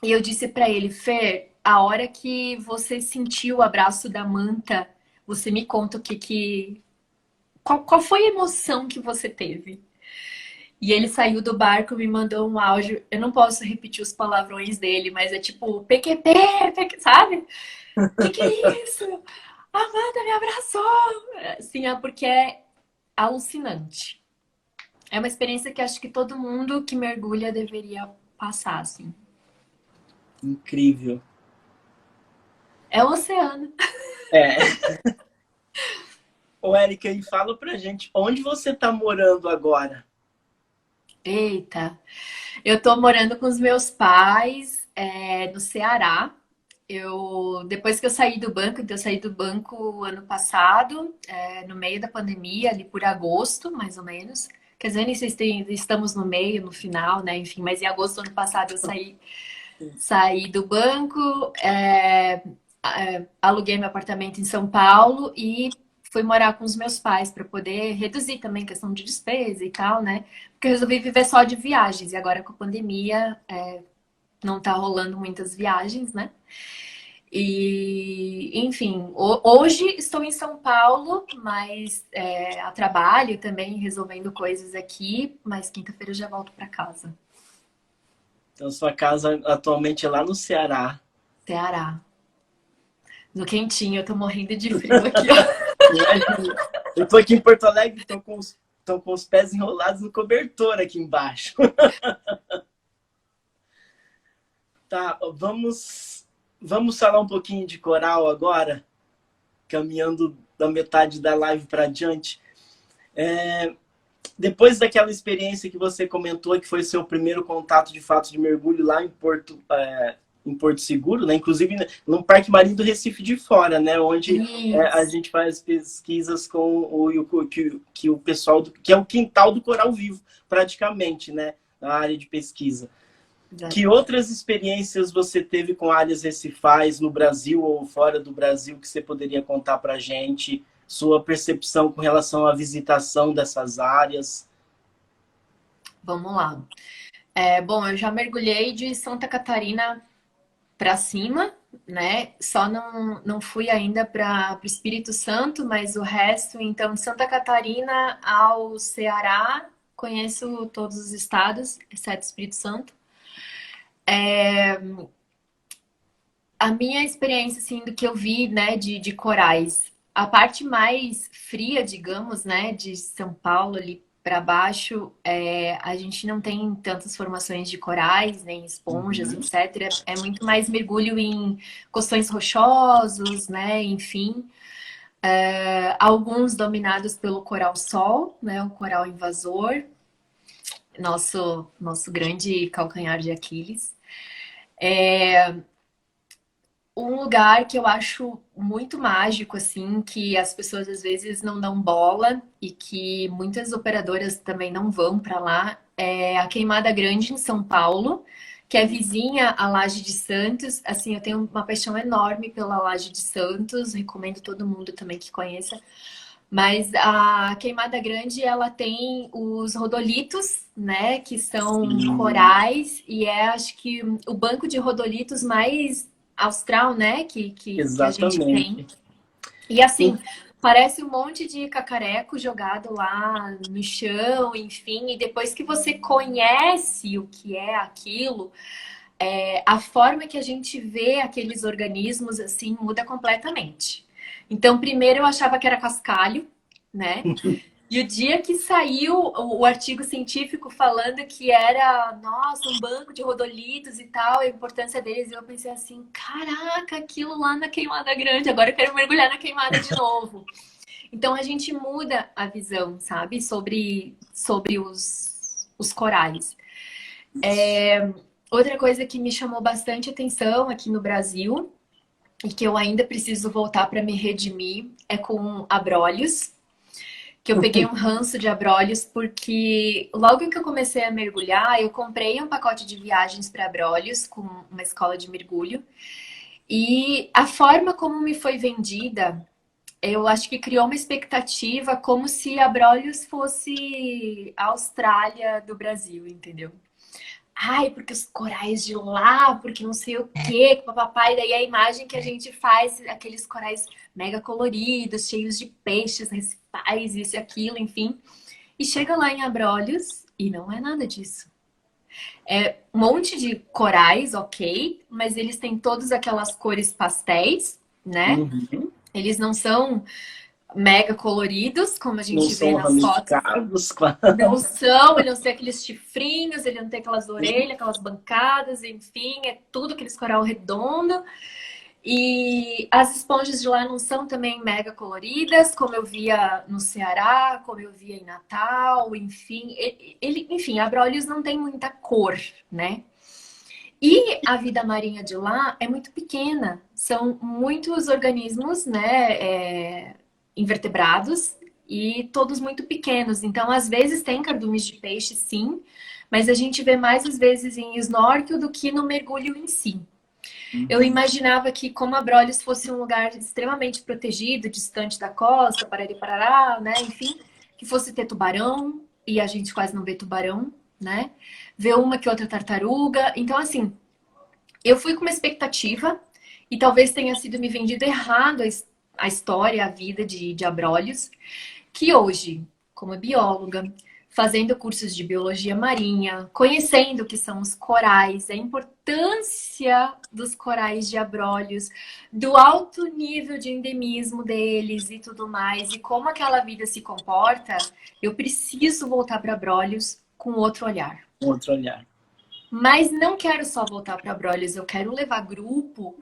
E eu disse pra ele, Fer, a hora que você sentiu o abraço da manta, você me conta qual foi a emoção que você teve? E ele saiu do barco, me mandou um áudio. Eu não posso repetir os palavrões dele, mas é tipo PQP, sabe? Que é isso? A Amanda me abraçou! Assim, é porque é alucinante. É uma experiência que acho que todo mundo que mergulha deveria passar, assim.
Incrível.
É o oceano.
É. Ô, Érica, e fala pra gente, onde você tá morando agora?
Eita, eu tô morando com os meus pais, no Ceará. Depois que eu saí do banco, então eu saí do banco ano passado, no meio da pandemia, ali por agosto, mais ou menos. Quer dizer, nem sei se estamos no meio, no final, né? Enfim, mas em agosto do ano passado eu saí do banco, aluguei meu apartamento em São Paulo e fui morar com os meus pais para poder reduzir também a questão de despesa e tal, né? Porque eu resolvi viver só de viagens e agora com a pandemia não tá rolando muitas viagens, né? E, enfim, hoje estou em São Paulo, mas a trabalho também, resolvendo coisas aqui, mas quinta-feira eu já volto para casa.
Então, sua casa atualmente é lá no Ceará.
Ceará. No quentinho, eu tô morrendo de frio aqui, ó.
Imagina. Eu tô aqui em Porto Alegre, tô com os pés enrolados no cobertor aqui embaixo. Tá, vamos falar um pouquinho de coral agora, caminhando da metade da live para diante. Depois daquela experiência que você comentou, que foi seu primeiro contato de fato de mergulho lá em Porto Seguro, né? Inclusive no Parque Marinho do Recife de Fora, né? Onde a
Isso.
gente faz pesquisas com que o pessoal, que é o quintal do coral vivo, praticamente, né? Na área de pesquisa. Que outras experiências você teve com áreas recifais no Brasil ou fora do Brasil que você poderia contar para a gente? Sua percepção com relação à visitação dessas áreas?
Vamos lá. Bom, eu já mergulhei de Santa Catarina para cima, né? Só não fui ainda para o Espírito Santo, mas o resto, então, de Santa Catarina ao Ceará, conheço todos os estados, exceto o Espírito Santo. A minha experiência, assim, do que eu vi, né, de corais, a parte mais fria, digamos, né, de São Paulo ali para baixo, a gente não tem tantas formações de corais, nem esponjas,
Uhum.
etc. É muito mais mergulho em costões rochosos, né, enfim. Alguns dominados pelo coral-sol, né, o coral invasor, nosso grande calcanhar de Aquiles. Um lugar que eu acho muito mágico, assim, que as pessoas às vezes não dão bola e que muitas operadoras também não vão para lá, é a Queimada Grande em São Paulo, que é vizinha à Laje de Santos. Assim, eu tenho uma paixão enorme pela Laje de Santos, recomendo todo mundo também que conheça. Mas a Queimada Grande, ela tem os rodolitos, né, que são
Sim,
corais, e acho que o banco de rodolitos mais austral, né, que a gente tem.
exatamente.
E assim, parece um monte de cacareco jogado lá no chão, enfim, e depois que você conhece o que é aquilo, a forma que a gente vê aqueles organismos assim muda completamente. Então, primeiro eu achava que era cascalho, né? E o dia que saiu o artigo científico falando que era, nossa, um banco de rodolitos e tal, a importância deles, eu pensei assim, caraca, aquilo lá na Queimada Grande, agora eu quero mergulhar na queimada de novo. Então a gente muda a visão, sabe, sobre os corais. Outra coisa que me chamou bastante atenção aqui no Brasil e que eu ainda preciso voltar para me redimir é com abrolhos, que eu peguei um ranço de abrolhos porque logo que eu comecei a mergulhar, eu comprei um pacote de viagens para abrolhos com uma escola de mergulho e a forma como me foi vendida, eu acho que criou uma expectativa como se abrolhos fosse a Austrália do Brasil, entendeu? Ai, porque os corais de lá, porque não sei o quê, que papapá, e daí a imagem que a gente faz, aqueles corais mega coloridos, cheios de peixes, recifais, isso e aquilo, enfim. E chega lá em Abrolhos e não é nada disso. É um monte de corais, ok, mas eles têm todas aquelas cores pastéis, né?
Uhum.
Eles não são mega coloridos, como a
Não
gente vê
são
nas fotos.
ramificados, claro.
Não são, ele não tem aqueles chifrinhos, ele não tem aquelas orelhas, aquelas bancadas, enfim, é tudo aqueles coral redondo. E as esponjas de lá não são também mega coloridas, como eu via no Ceará, como eu via em Natal, enfim. Enfim, Abrolhos não tem muita cor, né? E a vida marinha de lá é muito pequena. São muitos organismos, né, invertebrados e todos muito pequenos. Então, às vezes tem cardumes de peixe, sim, mas a gente vê mais às vezes em snorkel do que no mergulho em si. Eu imaginava que, como Abrolhos fosse um lugar extremamente protegido, distante da costa, Parari-Parará, né? Enfim, que fosse ter tubarão, e a gente quase não vê tubarão, né? Vê uma que outra tartaruga. Então, assim, eu fui com uma expectativa, e talvez tenha sido me vendido errado a história, a vida de Abrolhos, que hoje, como bióloga, fazendo cursos de biologia marinha, conhecendo o que são os corais, a importância dos corais de Abrolhos, do alto nível de endemismo deles e tudo mais, e como aquela vida se comporta, eu preciso voltar para Abrolhos com outro olhar.
Outro olhar.
Mas não quero só voltar para Abrolhos, eu quero levar grupo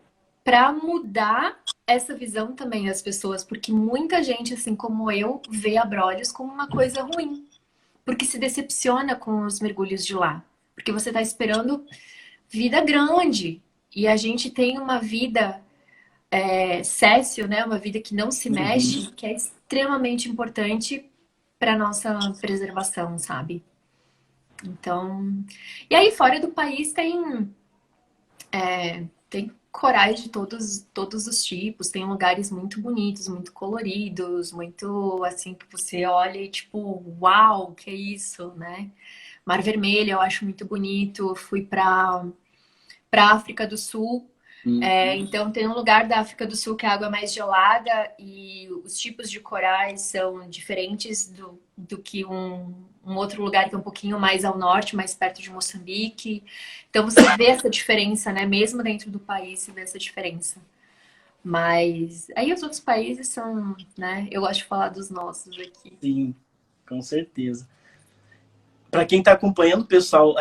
para mudar essa visão também das pessoas, porque muita gente, assim como eu, vê Abrolhos como uma coisa ruim. Porque se decepciona com os mergulhos de lá. Porque você está esperando vida grande. E a gente tem uma vida céssio, né? Uma vida que não se mexe, que é extremamente importante para nossa preservação, sabe? Então... E aí, fora do país, tem corais de todos os tipos. Tem lugares muito bonitos, muito coloridos, muito assim que você olha e tipo, uau, que é isso, né? Mar Vermelho eu acho muito bonito. Eu fui para África do Sul. Então tem um lugar da África do Sul que a água é mais gelada e os tipos de corais são diferentes do que um outro lugar que é um pouquinho mais ao norte, mais perto de Moçambique. Então você vê essa diferença, né? Mesmo dentro do país, você vê essa diferença. Mas aí os outros países são, né? Eu gosto de falar dos nossos aqui.
Sim, com certeza. Para quem está acompanhando, pessoal,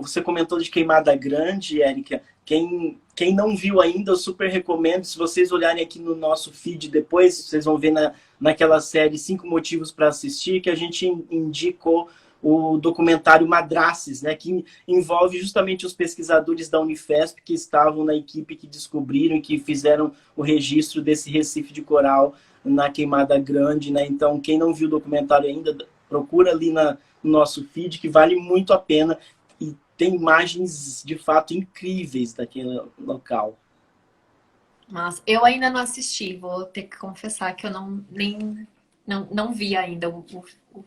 você comentou de Queimada Grande, Érica. Quem não viu ainda, eu super recomendo. Se vocês olharem aqui no nosso feed depois, vocês vão ver naquela série 5 motivos para assistir, que a gente indicou o documentário Madraces, né, que envolve justamente os pesquisadores da Unifesp que estavam na equipe que descobriram e que fizeram o registro desse recife de coral na Queimada Grande, né? Então, quem não viu o documentário ainda, procura ali no nosso feed, que vale muito a pena. E tem imagens, de fato, incríveis daquele local.
Mas eu ainda não assisti, vou ter que confessar que eu não vi ainda o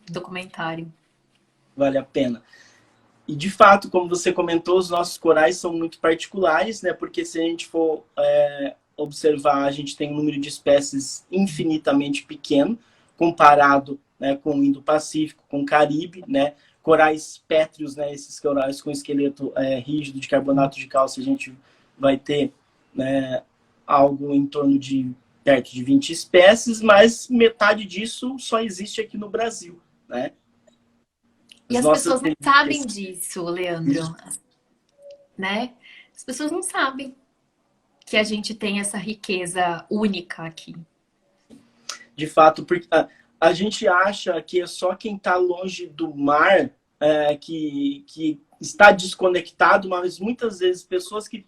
documentário.
Vale a pena. E, de fato, como você comentou, os nossos corais são muito particulares, né? Porque se a gente for observar, a gente tem um número de espécies infinitamente pequeno, comparado, né, com o Indo-Pacífico, com o Caribe, né? Corais pétreos, né? Esses corais com esqueleto rígido de carbonato de cálcio, a gente vai ter, né, algo em torno de perto de 20 espécies, mas metade disso só existe aqui no Brasil, né?
E as pessoas não sabem disso, Leandro, né? As pessoas não sabem que a gente tem essa riqueza única aqui.
De fato, porque a gente acha que é só quem está longe do mar que está desconectado, mas muitas vezes pessoas que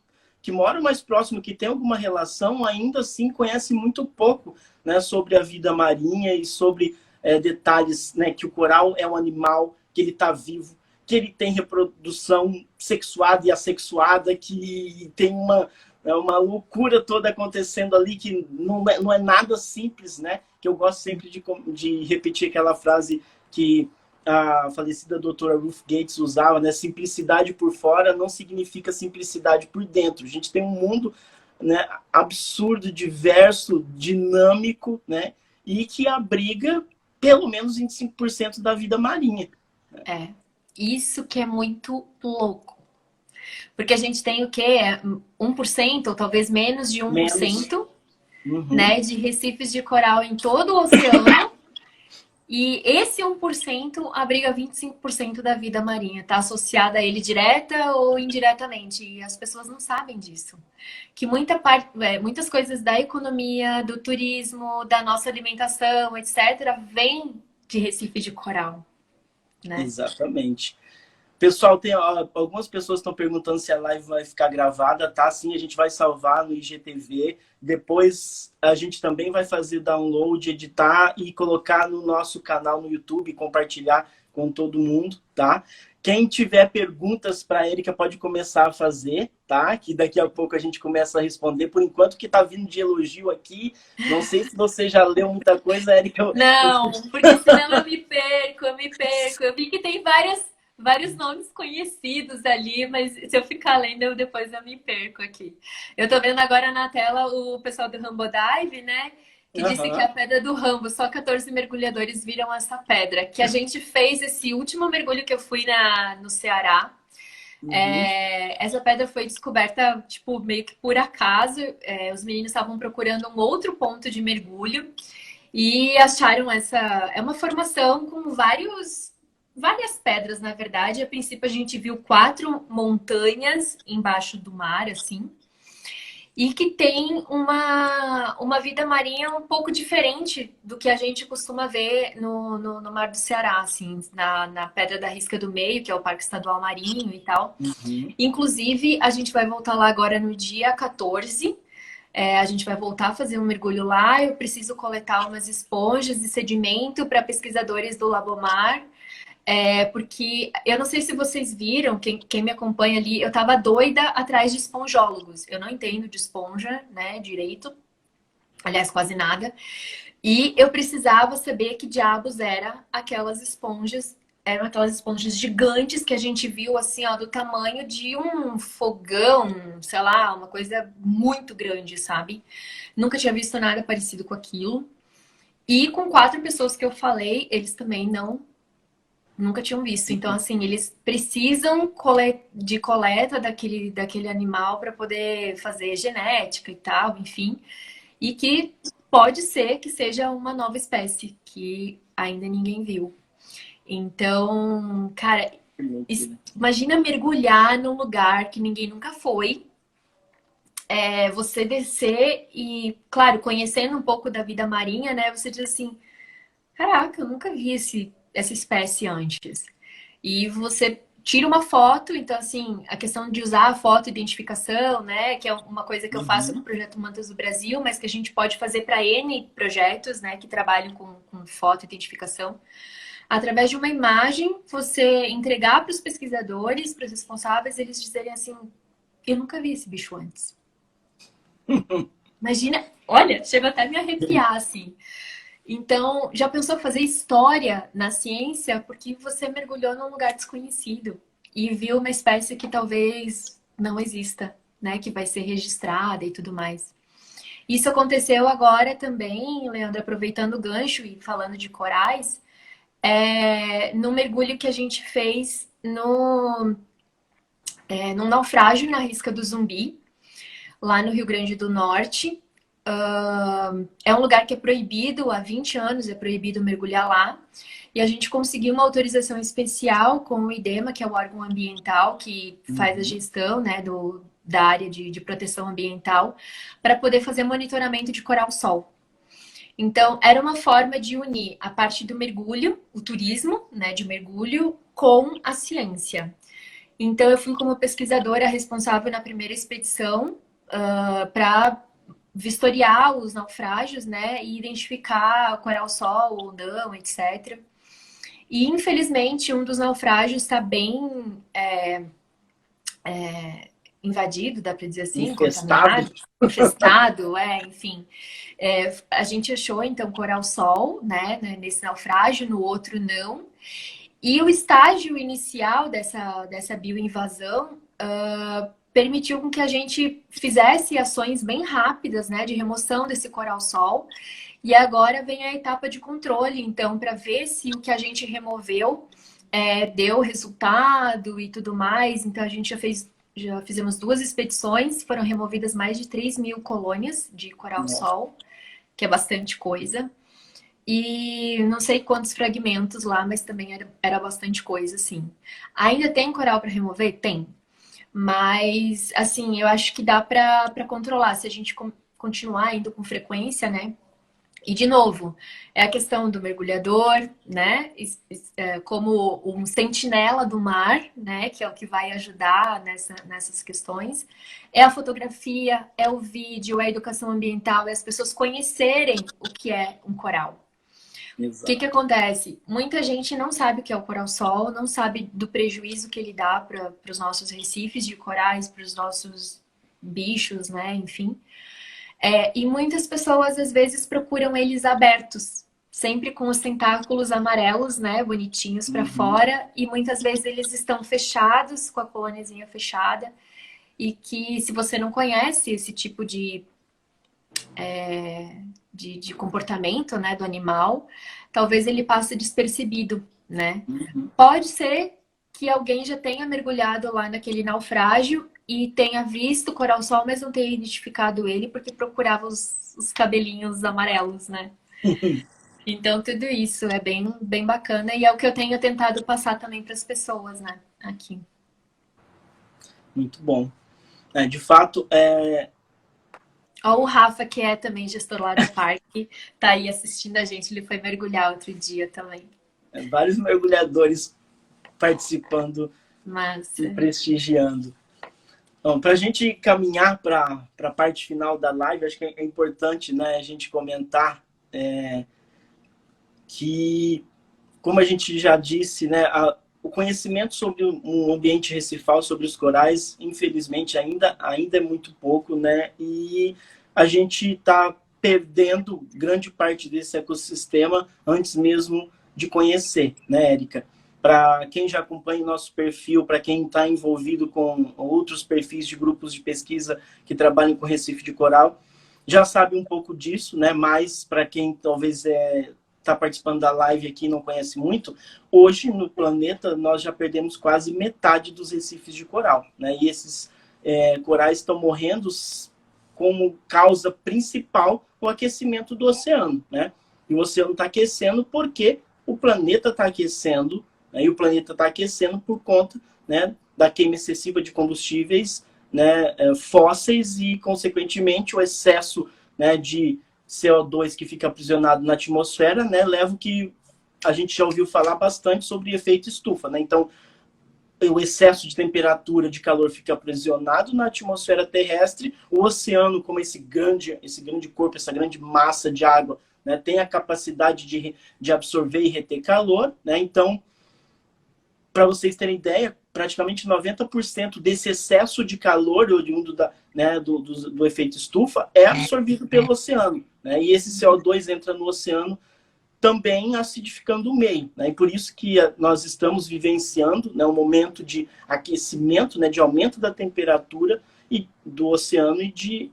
moram mais próximo, que têm alguma relação, ainda assim conhecem muito pouco, né, sobre a vida marinha e sobre detalhes, né, que o coral é um animal, que ele está vivo, que ele tem reprodução sexuada e assexuada, que tem uma loucura toda acontecendo ali, que não é nada simples, né? Que eu gosto sempre de repetir aquela frase que a falecida doutora Ruth Gates usava, né? Simplicidade por fora não significa simplicidade por dentro. A gente tem um mundo, né, absurdo, diverso, dinâmico, né? E que abriga pelo menos 25% da vida marinha.
Isso que é muito louco. Porque a gente tem o quê? 1%, ou talvez menos de 1%, né, de recifes de coral em todo o oceano. E esse 1% abriga 25% da vida marinha, está associada a ele direta ou indiretamente. E as pessoas não sabem disso. Que muitas coisas da economia, do turismo, da nossa alimentação, etc., vem de Recife de coral, né?
Exatamente. Pessoal, tem algumas pessoas estão perguntando se a live vai ficar gravada, tá? Sim, a gente vai salvar no IGTV. Depois a gente também vai fazer download, editar e colocar no nosso canal no YouTube, compartilhar com todo mundo, tá? Quem tiver perguntas para a Erika pode começar a fazer, tá? Que daqui a pouco a gente começa a responder. Por enquanto que tá vindo de elogio aqui. Não sei se você já leu muita coisa, Erika.
Não, porque senão eu me perco, eu me perco. Eu vi que tem vários nomes conhecidos ali, mas se eu ficar lendo, depois eu me perco aqui. Eu tô vendo agora na tela o pessoal do Rambo Dive, né? Que disse que é a
Aham.
pedra do Rambo, só 14 mergulhadores viram essa pedra. Que a gente fez esse último mergulho que eu fui no Ceará.
Uhum.
Essa pedra foi descoberta, tipo, meio que por acaso. Os meninos estavam procurando um outro ponto de mergulho e acharam essa. É uma formação com várias pedras, na verdade. A princípio, a gente viu 4 montanhas embaixo do mar, assim, e que tem uma vida marinha um pouco diferente do que a gente costuma ver no Mar do Ceará, assim, na Pedra da Risca do Meio, que é o Parque Estadual Marinho e tal.
Uhum.
Inclusive, a gente vai voltar lá agora no dia 14. A gente vai voltar a fazer um mergulho lá. Eu preciso coletar umas esponjas e sedimento para pesquisadores do Labomar. Porque eu não sei se vocês viram, quem me acompanha ali, eu tava doida atrás de esponjólogos. Eu não entendo de esponja, né, direito. Aliás, quase nada. E eu precisava saber que diabos eram aquelas esponjas gigantes que a gente viu assim, ó, do tamanho de um fogão, sei lá, uma coisa muito grande, sabe? Nunca tinha visto nada parecido com aquilo. E com 4 pessoas que eu falei, eles também nunca tinham visto. Então, assim, eles precisam de coleta daquele animal para poder fazer genética e tal, enfim. E que pode ser que seja uma nova espécie que ainda ninguém viu. Então, cara,
Que loucura.
imagina mergulhar num lugar que ninguém nunca foi. Você descer e, claro, conhecendo um pouco da vida marinha, né? Você diz assim: caraca, eu nunca vi essa espécie antes. E você tira uma foto, então, assim, a questão de usar a foto identificação, né? Que é uma coisa que eu faço com o
Uhum.
Projeto Mantas do Brasil, mas que a gente pode fazer para N projetos, né? Que trabalham com foto identificação. Através de uma imagem, você entregar para os pesquisadores, para os responsáveis, eles dizerem assim: eu nunca vi esse bicho antes. Imagina, olha, chega até a me arrepiar, assim. Então, já pensou fazer história na ciência porque você mergulhou num lugar desconhecido e viu uma espécie que talvez não exista, né? Que vai ser registrada e tudo mais. Isso aconteceu agora também, Leandro, aproveitando o gancho e falando de corais, no mergulho que a gente fez num naufrágio na Risca do Zumbi, lá no Rio Grande do Norte. É um lugar que é proibido, há 20 anos é proibido mergulhar lá. E a gente conseguiu uma autorização especial com o IDEMA, que é o órgão ambiental que faz a
Uhum.
gestão, né, da área de proteção ambiental, para poder fazer monitoramento de coral-sol. Então, era uma forma de unir a parte do mergulho, o turismo, né, de mergulho, com a ciência. Então, eu fui como pesquisadora responsável na primeira expedição para vistoriar os naufrágios, né, e identificar coral-sol ou não, etc. E, infelizmente, um dos naufrágios está bem invadido, dá para dizer assim,
Infestado.
contaminado, infestado, enfim. A gente achou, então, coral-sol, né, nesse naufrágio, no outro não. E o estágio inicial dessa bioinvasão permitiu com que a gente fizesse ações bem rápidas, né, de remoção desse coral-sol. E agora vem a etapa de controle, então, para ver se o que a gente removeu deu resultado e tudo mais. Então, a gente já fizemos 2 expedições, foram removidas mais de 3.000 colônias de
Nossa.
coral-sol, que é bastante coisa. e não sei quantos fragmentos lá, mas também era bastante coisa, assim. Ainda tem coral para remover? Tem. Mas, assim, eu acho que dá para controlar se a gente continuar indo com frequência, né? E, de novo, é a questão do mergulhador, né? Como um sentinela do mar, né? Que é o que vai ajudar nessas questões. É a fotografia, é o vídeo, é a educação ambiental, é as pessoas conhecerem o que é um coral. O que que
Exato.
acontece? Muita gente não sabe o que é o coral-sol, não sabe do prejuízo que ele dá para os nossos recifes de corais, para os nossos bichos, né? Enfim. E muitas pessoas às vezes procuram eles abertos, sempre com os tentáculos amarelos, né, bonitinhos para
Uhum.
fora, e muitas vezes eles estão fechados, com a colôniazinha fechada, e que se você não conhece esse tipo de comportamento, né, do animal, talvez ele passe despercebido, né?
Uhum.
Pode ser que alguém já tenha mergulhado lá naquele naufrágio e tenha visto o coral-sol, mas não tenha identificado ele porque procurava os cabelinhos amarelos, né? Então, tudo isso é bem bacana e é o que eu tenho tentado passar também para as pessoas, né? Aqui.
Muito bom. De fato,
Ó, o Rafa, que é também gestor lá do parque, tá aí assistindo a gente. Ele foi mergulhar outro dia também.
vários mergulhadores participando
Mas,
e prestigiando. Bom, para a gente caminhar para a parte final da live, acho que é importante, né, a gente comentar que, como a gente já disse, né, o conhecimento sobre um ambiente recifal, sobre os corais, infelizmente ainda é muito pouco, né, e a gente está perdendo grande parte desse ecossistema antes mesmo de conhecer, né, Érica? Para quem já acompanha o nosso perfil, para quem está envolvido com outros perfis de grupos de pesquisa que trabalham com Recife de Coral, já sabe um pouco disso, né? Mas para quem talvez está participando da live aqui e não conhece muito, hoje no planeta nós já perdemos quase metade dos recifes de coral, né? E esses corais estão morrendo como causa principal o aquecimento do oceano, né? E o oceano está aquecendo porque o planeta está aquecendo, né? E o planeta está aquecendo por conta, né, da queima excessiva de combustíveis, né, fósseis e, consequentemente, o excesso, né, de CO2 que fica aprisionado na atmosfera, né, leva o que a gente já ouviu falar bastante sobre efeito estufa, né? Então, o excesso de temperatura, de calor fica aprisionado na atmosfera terrestre, o oceano, como esse grande corpo, essa grande massa de água, né, tem a capacidade de absorver e reter calor, né? Então, para vocês terem ideia, praticamente 90% desse excesso de calor oriundo né, do efeito estufa é absorvido pelo oceano, né? E esse CO2 entra no oceano também acidificando o meio, né? E por isso que nós estamos vivenciando, né, um momento de aquecimento, né, de aumento da temperatura e do oceano e de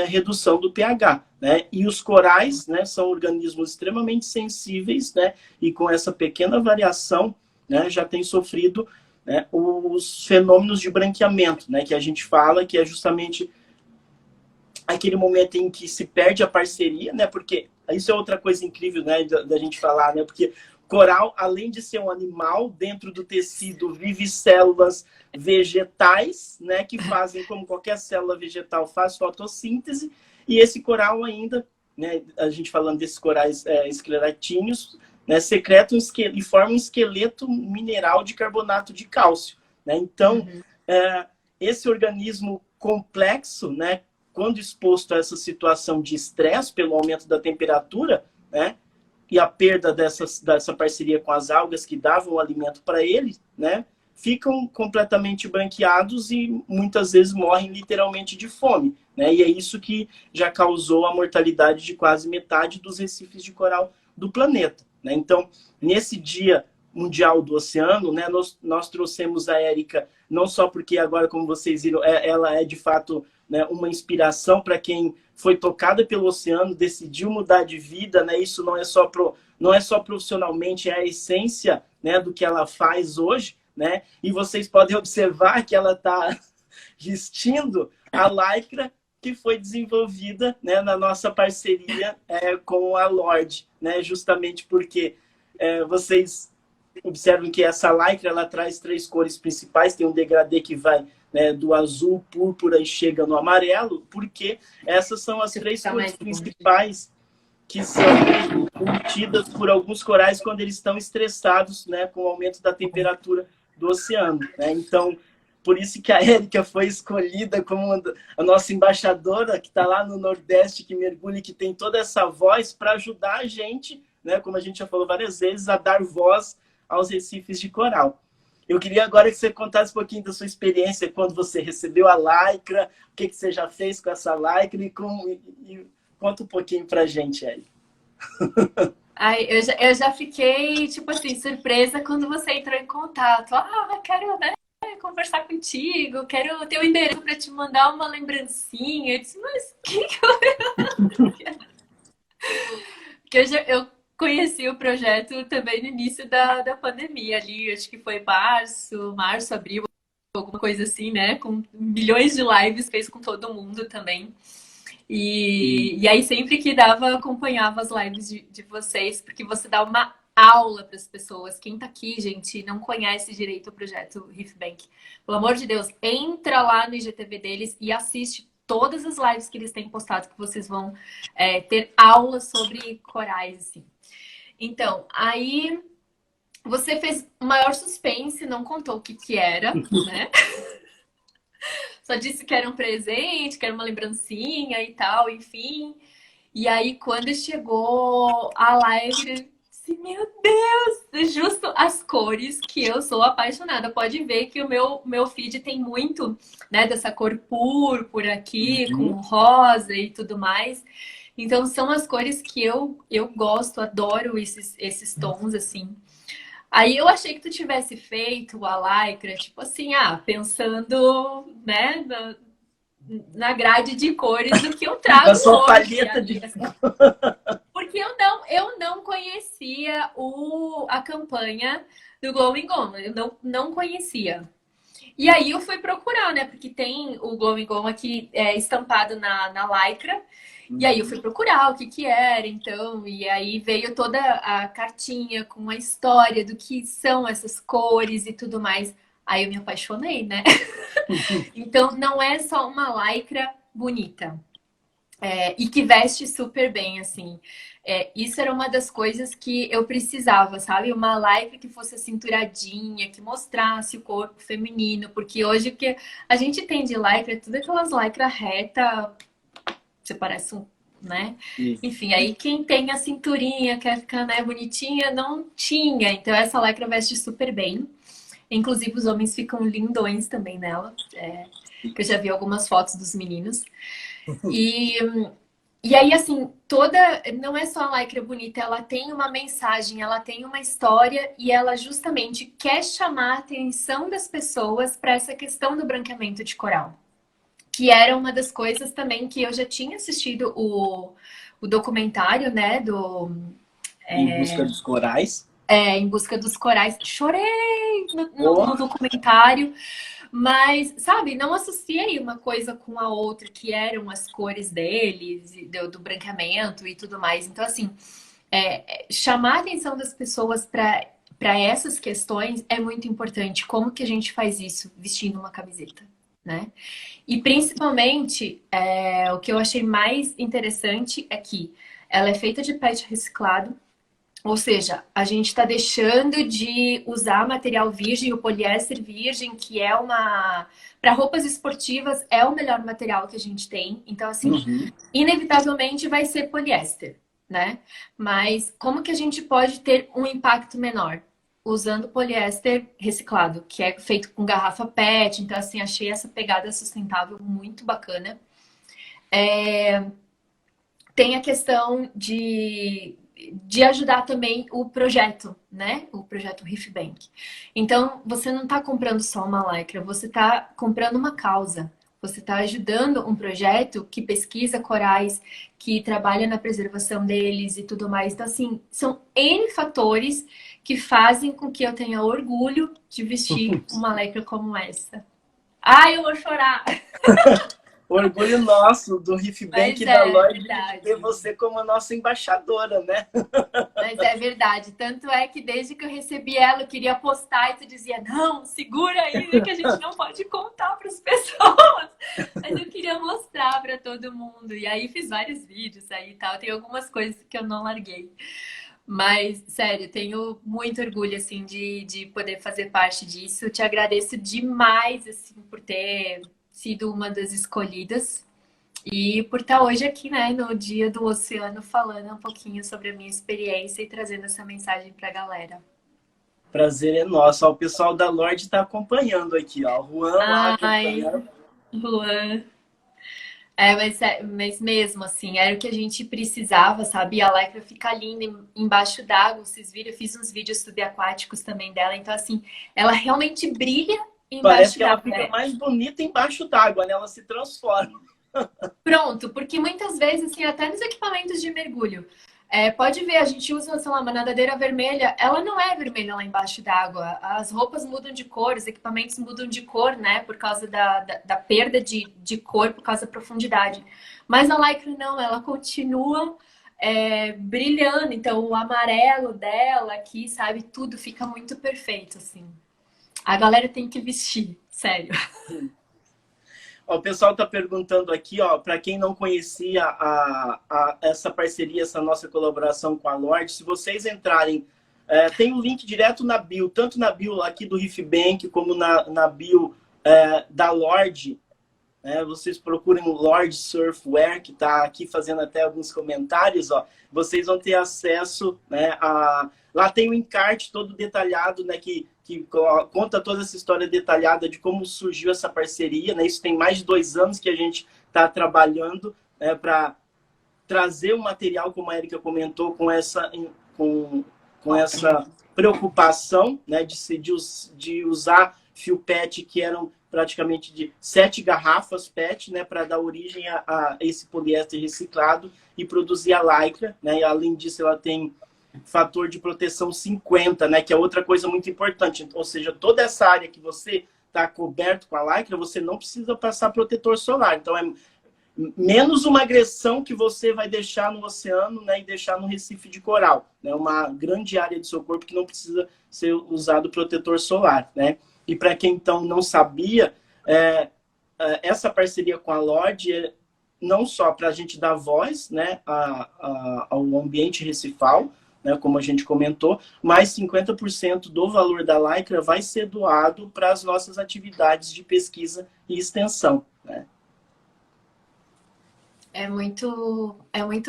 redução do pH, né? E os corais, né, são organismos extremamente sensíveis, né? E com essa pequena variação, né, já tem sofrido, né, os fenômenos de branqueamento, né, que a gente fala que é justamente aquele momento em que se perde a parceria, né? Porque isso é outra coisa incrível, né, da gente falar, né? Porque coral, além de ser um animal, dentro do tecido vive células vegetais, né, que fazem como qualquer célula vegetal faz fotossíntese, e esse coral ainda, né, a gente falando desses corais escleratinhos, né, secretam e formam um esqueleto mineral de carbonato de cálcio, né? Então,
uhum.
esse organismo complexo, né, quando exposto a essa situação de estresse pelo aumento da temperatura, né, e a perda dessa parceria com as algas que davam o alimento para ele, né, ficam completamente branqueados e muitas vezes morrem literalmente de fome, né? E é isso que já causou a mortalidade de quase metade dos recifes de coral do planeta, né? Então, nesse Dia Mundial do Oceano, né, nós trouxemos a Érica não só porque agora, como vocês viram, ela é de fato, né, uma inspiração para quem foi tocada pelo oceano, decidiu mudar de vida, né? Isso não é só profissionalmente, é a essência, né, do que ela faz hoje, né? E vocês podem observar que ela está vestindo a lycra que foi desenvolvida, né, na nossa parceria com a Lorde, né, justamente porque vocês observam que essa lycra ela traz 3 cores principais, tem um degradê que vai, né, do azul, púrpura e chega no amarelo, porque essas são as 3 cores principais que são emitidas por alguns corais quando eles estão estressados, né, com o aumento da temperatura do oceano, né? Então, por isso que a Érica foi escolhida como a nossa embaixadora, que está lá no Nordeste, que mergulha, que tem toda essa voz para ajudar a gente, né, como a gente já falou várias vezes, a dar voz aos recifes de coral. Eu queria agora que você contasse um pouquinho da sua experiência quando você recebeu a lycra, o que você já fez com essa lycra e conta um pouquinho para a gente aí.
Ai, eu já fiquei, tipo assim, surpresa quando você entrou em contato. Ah, quero, né, conversar contigo, quero ter o endereço para te mandar uma lembrancinha. Eu disse, mas que eu conheci o projeto também no início da pandemia ali, acho que foi março, abril, alguma coisa assim, né? Com milhões de lives, fez com todo mundo também. E aí, sempre que dava, acompanhava as lives de vocês, porque você dá uma aula para as pessoas. Quem tá aqui, gente, não conhece direito o projeto Reef Bank. Pelo amor de Deus, entra lá no IGTV deles e assiste todas as lives que eles têm postado, que vocês vão ter aulas sobre corais, assim. Então, aí você fez o maior suspense, não contou o que era, né? Só disse que era um presente, que era uma lembrancinha e tal, enfim. E aí, quando chegou a live, eu disse, meu Deus, justo as cores que eu sou apaixonada. Pode ver que o meu feed tem muito, né, dessa cor púrpura aqui, com rosa e tudo mais. Então, são as cores que eu gosto, adoro esses tons, assim. Aí eu achei que tu tivesse feito a lycra, tipo assim, pensando, né, na grade de cores do que eu trago
a sua
hoje.
palheta de...
Porque eu não conhecia a campanha do Glowing Gum, eu não conhecia. E aí eu fui procurar, né, porque tem o Glowing Gum aqui estampado na lycra. E aí eu fui procurar o que era, então, e aí veio toda a cartinha com a história do que são essas cores e tudo mais. Aí eu me apaixonei, né? Então não é só uma lycra bonita e que veste super bem, assim. Isso era uma das coisas que eu precisava, sabe? Uma lycra que fosse cinturadinha, que mostrasse o corpo feminino, porque hoje o que a gente tem de lycra é tudo aquelas lycra reta. Você parece um, né?
Isso.
Enfim, aí quem tem a cinturinha, quer ficar, né, bonitinha, não tinha. Então essa lycra veste super bem. Inclusive os homens ficam lindões também nela. Que eu já vi algumas fotos dos meninos. E aí, assim, não é só a lycra bonita, ela tem uma mensagem, ela tem uma história e ela justamente quer chamar a atenção das pessoas para essa questão do branqueamento de coral. Que era uma das coisas também que eu já tinha assistido o documentário, né,
Em Busca dos Corais.
Em Busca dos Corais. Chorei no documentário, mas, sabe, não associei uma coisa com a outra, que eram as cores deles, do branqueamento e tudo mais. Então, assim, chamar a atenção das pessoas para essas questões é muito importante. Como que a gente faz isso vestindo uma camiseta, né? E principalmente, o que eu achei mais interessante é que ela é feita de PET reciclado, ou seja, a gente está deixando de usar material virgem, o poliéster virgem, que é para roupas esportivas, é o melhor material que a gente tem. Então, assim, inevitavelmente vai ser poliéster, né? Mas como que a gente pode ter um impacto menor? Usando poliéster reciclado, que é feito com garrafa PET. Então, assim, achei essa pegada sustentável muito bacana. Tem a questão de ajudar também o projeto, né? O projeto Reef Bank. Então, você não está comprando só uma lycra, você está comprando uma causa. Você está ajudando um projeto que pesquisa corais, que trabalha na preservação deles e tudo mais. Então, assim, são N fatores que fazem com que eu tenha orgulho de vestir uma lycra como essa. Ai, eu vou chorar!
Orgulho nosso do Riff Bank
Mas
e da
é
Lorde de ter
verdade.
você como a nossa embaixadora, né?
Mas é verdade. Tanto é que desde que eu recebi ela, eu queria postar e tu dizia, não, segura aí, né, que a gente não pode contar para as pessoas. Mas eu queria mostrar para todo mundo. E aí fiz vários vídeos aí e tal. Tem algumas coisas que eu não larguei. Mas, sério, tenho muito orgulho, assim, de poder fazer parte disso. Te agradeço demais, assim, por ter sido uma das escolhidas. E por estar hoje aqui, né, no Dia do Oceano, falando um pouquinho sobre a minha experiência e trazendo essa mensagem para a galera.
Prazer é nosso. Ó, o pessoal da Lorde está acompanhando aqui, ó. O Juan lá
Ai,
acompanhando.
Luan. Mas mesmo assim, era o que a gente precisava, sabe? E a Lycra fica linda embaixo d'água. Vocês viram, eu fiz uns vídeos subaquáticos também dela. Então, assim, ela realmente brilha
Parece
embaixo
que ela
d'água.
fica mais bonita embaixo d'água, né? Ela se transforma.
Pronto, porque muitas vezes, assim, até nos equipamentos de mergulho, pode ver, a gente usa, sei lá, uma nadadeira vermelha, ela não é vermelha lá embaixo d'água. As roupas mudam de cor, os equipamentos mudam de cor, né? Por causa da perda de cor, por causa da profundidade. Mas a Lycra não, ela continua brilhando. Então, o amarelo dela aqui, sabe? Tudo fica muito perfeito, assim. A galera tem que vestir, sério.
Ó, o pessoal está perguntando aqui, ó, para quem não conhecia essa parceria, essa nossa colaboração com a Lorde, se vocês entrarem, tem um link direto na bio, tanto na bio aqui do Riff Bank, como na bio da Lorde. Vocês procurem o Lorde Surfwear, que está aqui fazendo até alguns comentários, ó, vocês vão ter acesso, né, lá tem o encarte todo detalhado, né, que conta toda essa história detalhada de como surgiu essa parceria, né? Isso tem mais de 2 anos que a gente está trabalhando, né, para trazer o material, como a Erika comentou, com essa preocupação, né, de usar fio PET que eram praticamente de 7 garrafas PET, né, para dar origem a esse poliéster reciclado e produzir a Lycra, né? E além disso, ela tem fator de proteção 50, né, que é outra coisa muito importante. Ou seja, toda essa área que você está coberto com a Lycra, você não precisa passar protetor solar. Então, é menos uma agressão que você vai deixar no oceano, né, e deixar no recife de coral. Né, uma grande área do seu corpo que não precisa ser usado protetor solar, né? E para quem, então, não sabia, essa parceria com a Lorde é não só para a gente dar voz, né, ao ambiente recifal, né, como a gente comentou, mas 50% do valor da Lycra vai ser doado para as nossas atividades de pesquisa e extensão, né?
É muito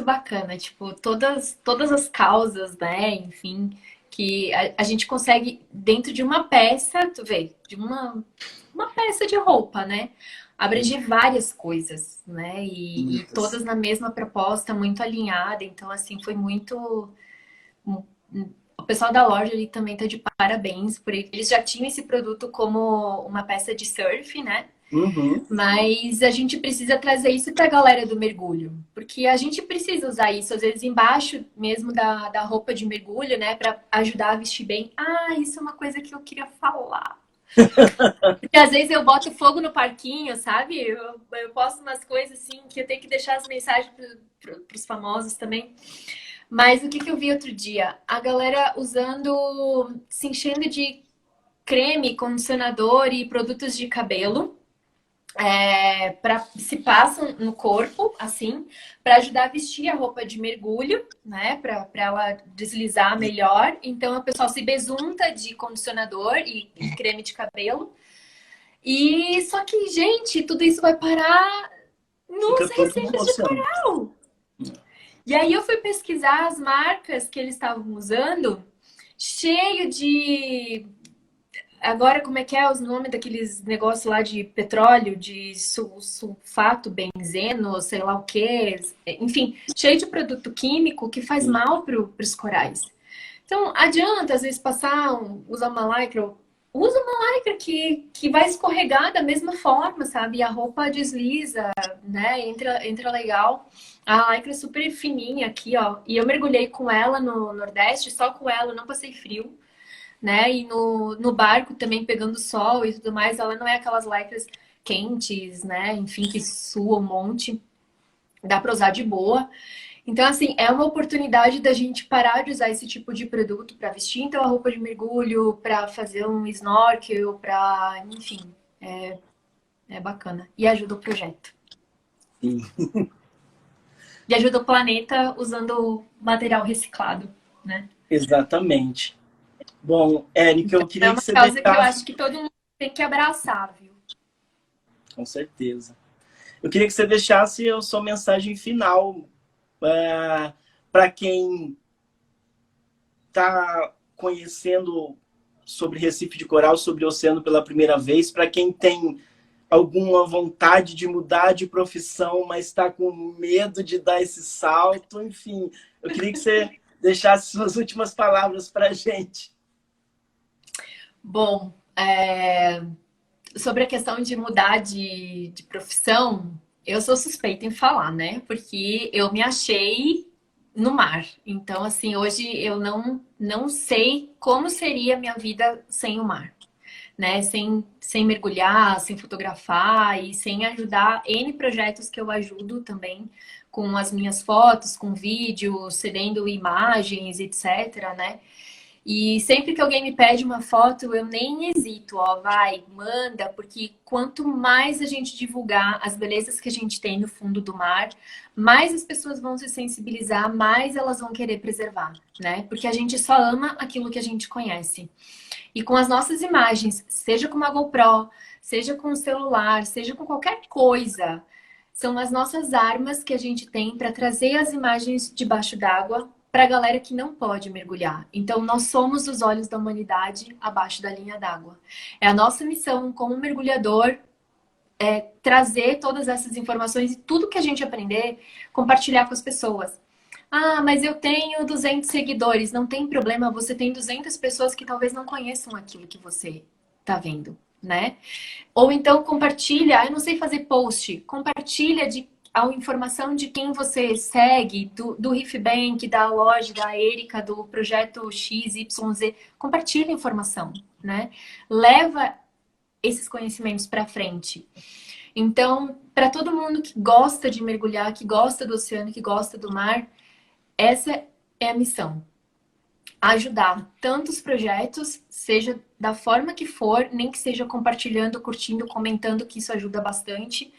bacana, tipo, todas as causas, né, enfim, que a gente consegue dentro de uma peça, tu vê, de uma peça de roupa, né, abranger várias coisas, né, e todas na mesma proposta, muito alinhada, então, assim, foi muito... O pessoal da loja ali também tá de parabéns, porque eles já tinham esse produto como uma peça de surf, né,
Uhum.
mas a gente precisa trazer isso para a galera do mergulho, porque a gente precisa usar isso, às vezes, embaixo mesmo da roupa de mergulho, né, para ajudar a vestir bem. Ah, isso é uma coisa que eu queria falar. Porque às vezes eu boto fogo no parquinho, sabe? Eu posto umas coisas assim que eu tenho que deixar as mensagens para os famosos também. Mas o que eu vi outro dia? A galera usando, se enchendo de creme, condicionador e produtos de cabelo se passam no corpo, assim, para ajudar a vestir a roupa de mergulho, né? Para ela deslizar melhor. Então, o pessoal se besunta de condicionador e creme de cabelo. E só que, gente, tudo isso vai parar nos
Fica tudo no
recifes de
oceano.
coral. E aí eu fui pesquisar as marcas que eles estavam usando, cheio de agora, como é que é os nomes daqueles negócios lá de petróleo, de sulfato, benzeno, sei lá o quê. Enfim, cheio de produto químico que faz mal para os corais. Então, adianta, às vezes, usar uma lycra. Usa uma lycra que vai escorregar da mesma forma, sabe? E a roupa desliza, né? Entra legal. A lycra é super fininha aqui, ó. E eu mergulhei com ela no Nordeste, só com ela, não passei frio, né? E no barco também pegando sol e tudo mais, ela não é aquelas lycras quentes, né? Enfim, que suam um monte. Dá para usar de boa. Então, assim, é uma oportunidade da gente parar de usar esse tipo de produto para vestir, então, a roupa de mergulho, para fazer um snorkel, para, enfim, é bacana. E ajuda o projeto.
Sim.
E ajuda o planeta usando material reciclado, né?
Exatamente. Bom, Érica, eu
É
queria que
uma
você
causa que eu
deixasse...
acho que todo mundo tem que abraçar, viu?
Com certeza. Eu queria que você deixasse a sua mensagem final para quem está conhecendo sobre Recife de Coral, sobre o oceano pela primeira vez, para quem tem alguma vontade de mudar de profissão, mas está com medo de dar esse salto, enfim. Eu queria que você deixasse suas últimas palavras para a gente.
Bom, sobre a questão de mudar de profissão, eu sou suspeita em falar, né? Porque eu me achei no mar. Então, assim, hoje eu não sei como seria a minha vida sem o mar, né? Sem mergulhar, sem fotografar e sem ajudar N projetos que eu ajudo também com as minhas fotos, com vídeos, cedendo imagens, etc, né? E sempre que alguém me pede uma foto, eu nem hesito, ó, vai, manda, porque quanto mais a gente divulgar as belezas que a gente tem no fundo do mar, mais as pessoas vão se sensibilizar, mais elas vão querer preservar, né? Porque a gente só ama aquilo que a gente conhece. E com as nossas imagens, seja com uma GoPro, seja com o celular, seja com qualquer coisa, são as nossas armas que a gente tem para trazer as imagens debaixo d'água para a galera que não pode mergulhar. Então, nós somos os olhos da humanidade abaixo da linha d'água. É a nossa missão como mergulhador trazer todas essas informações e tudo que a gente aprender, compartilhar com as pessoas. Ah, mas eu tenho 200 seguidores. Não tem problema, você tem 200 pessoas que talvez não conheçam aquilo que você está vendo, né? Ou então compartilha, eu não sei fazer post, compartilha a informação de quem você segue, do Reef Bank, da loja, da Erika, do projeto XYZ. Compartilha a informação, né? Leva esses conhecimentos para frente. Então, para todo mundo que gosta de mergulhar, que gosta do oceano, que gosta do mar, essa é a missão. Ajudar tantos projetos, seja da forma que for, nem que seja compartilhando, curtindo, comentando, que isso ajuda bastante,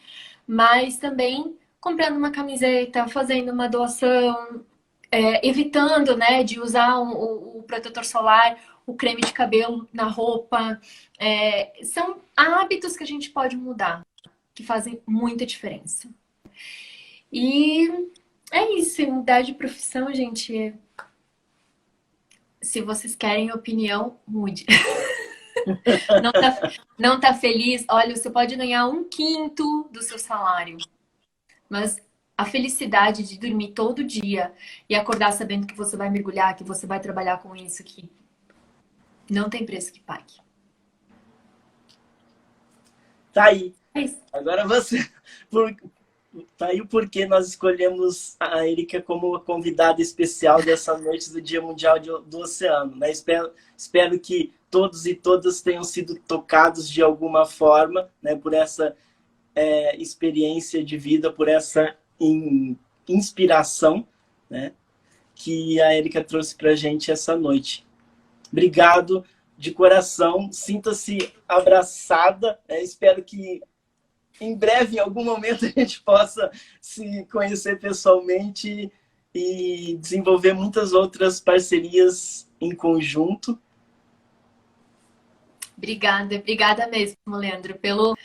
mas também comprando uma camiseta, fazendo uma doação, evitando, né, de usar o protetor solar, o creme de cabelo na roupa. São hábitos que a gente pode mudar, que fazem muita diferença. E é isso, mudar de profissão, gente. Se vocês querem opinião, mude. Não tá feliz? Olha, você pode ganhar 1/5 do seu salário. Mas a felicidade de dormir todo dia e acordar sabendo que você vai mergulhar, que você vai trabalhar com isso, que não tem preço que pague.
Tá aí.
É isso.
Agora você... Tá aí o porquê nós escolhemos a Erika como convidada especial dessa noite do Dia Mundial do Oceano, né? Espero que todos e todas tenham sido tocados de alguma forma, né, por essa experiência de vida, por essa inspiração, né, que a Erika trouxe para a gente essa noite. Obrigado de coração, sinta-se abraçada, espero que em breve, em algum momento, a gente possa se conhecer pessoalmente e desenvolver muitas outras parcerias em conjunto.
Obrigada mesmo, Leandro, pelo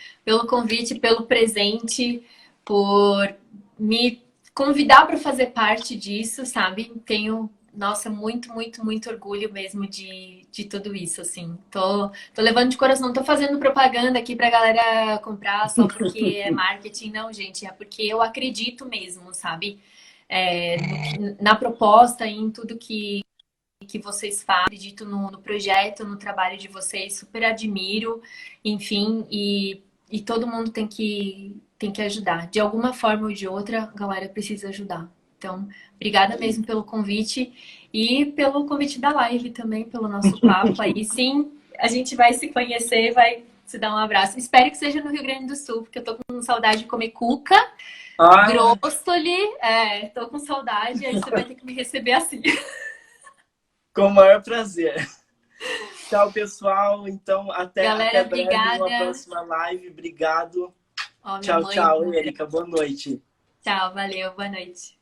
convite, pelo presente, por me convidar para fazer parte disso, sabe? Tenho, nossa, muito orgulho mesmo de tudo isso, assim. Tô levando de coração, não tô fazendo propaganda aqui pra galera comprar só porque é marketing, não, gente, é porque eu acredito mesmo, sabe? Na proposta e em tudo que vocês fazem, acredito no projeto, no trabalho de vocês, super admiro, enfim, e todo mundo tem que ajudar. De alguma forma ou de outra, a galera precisa ajudar. Então, obrigada mesmo pelo convite e pelo convite da live também, pelo nosso papo aí. Sim, a gente vai se conhecer, vai se dar um abraço. Espero que seja no Rio Grande do Sul, porque eu tô com saudade de comer cuca,
Ah,
grossoli, tô com saudade, aí você vai ter que me receber assim.
com o maior prazer. Tchau, pessoal. Então,
Galera,
até breve, numa
obrigada.
próxima live. Obrigado.
Ó, minha
Tchau,
mãe.
tchau, Erika. Boa noite.
Tchau, valeu, boa noite.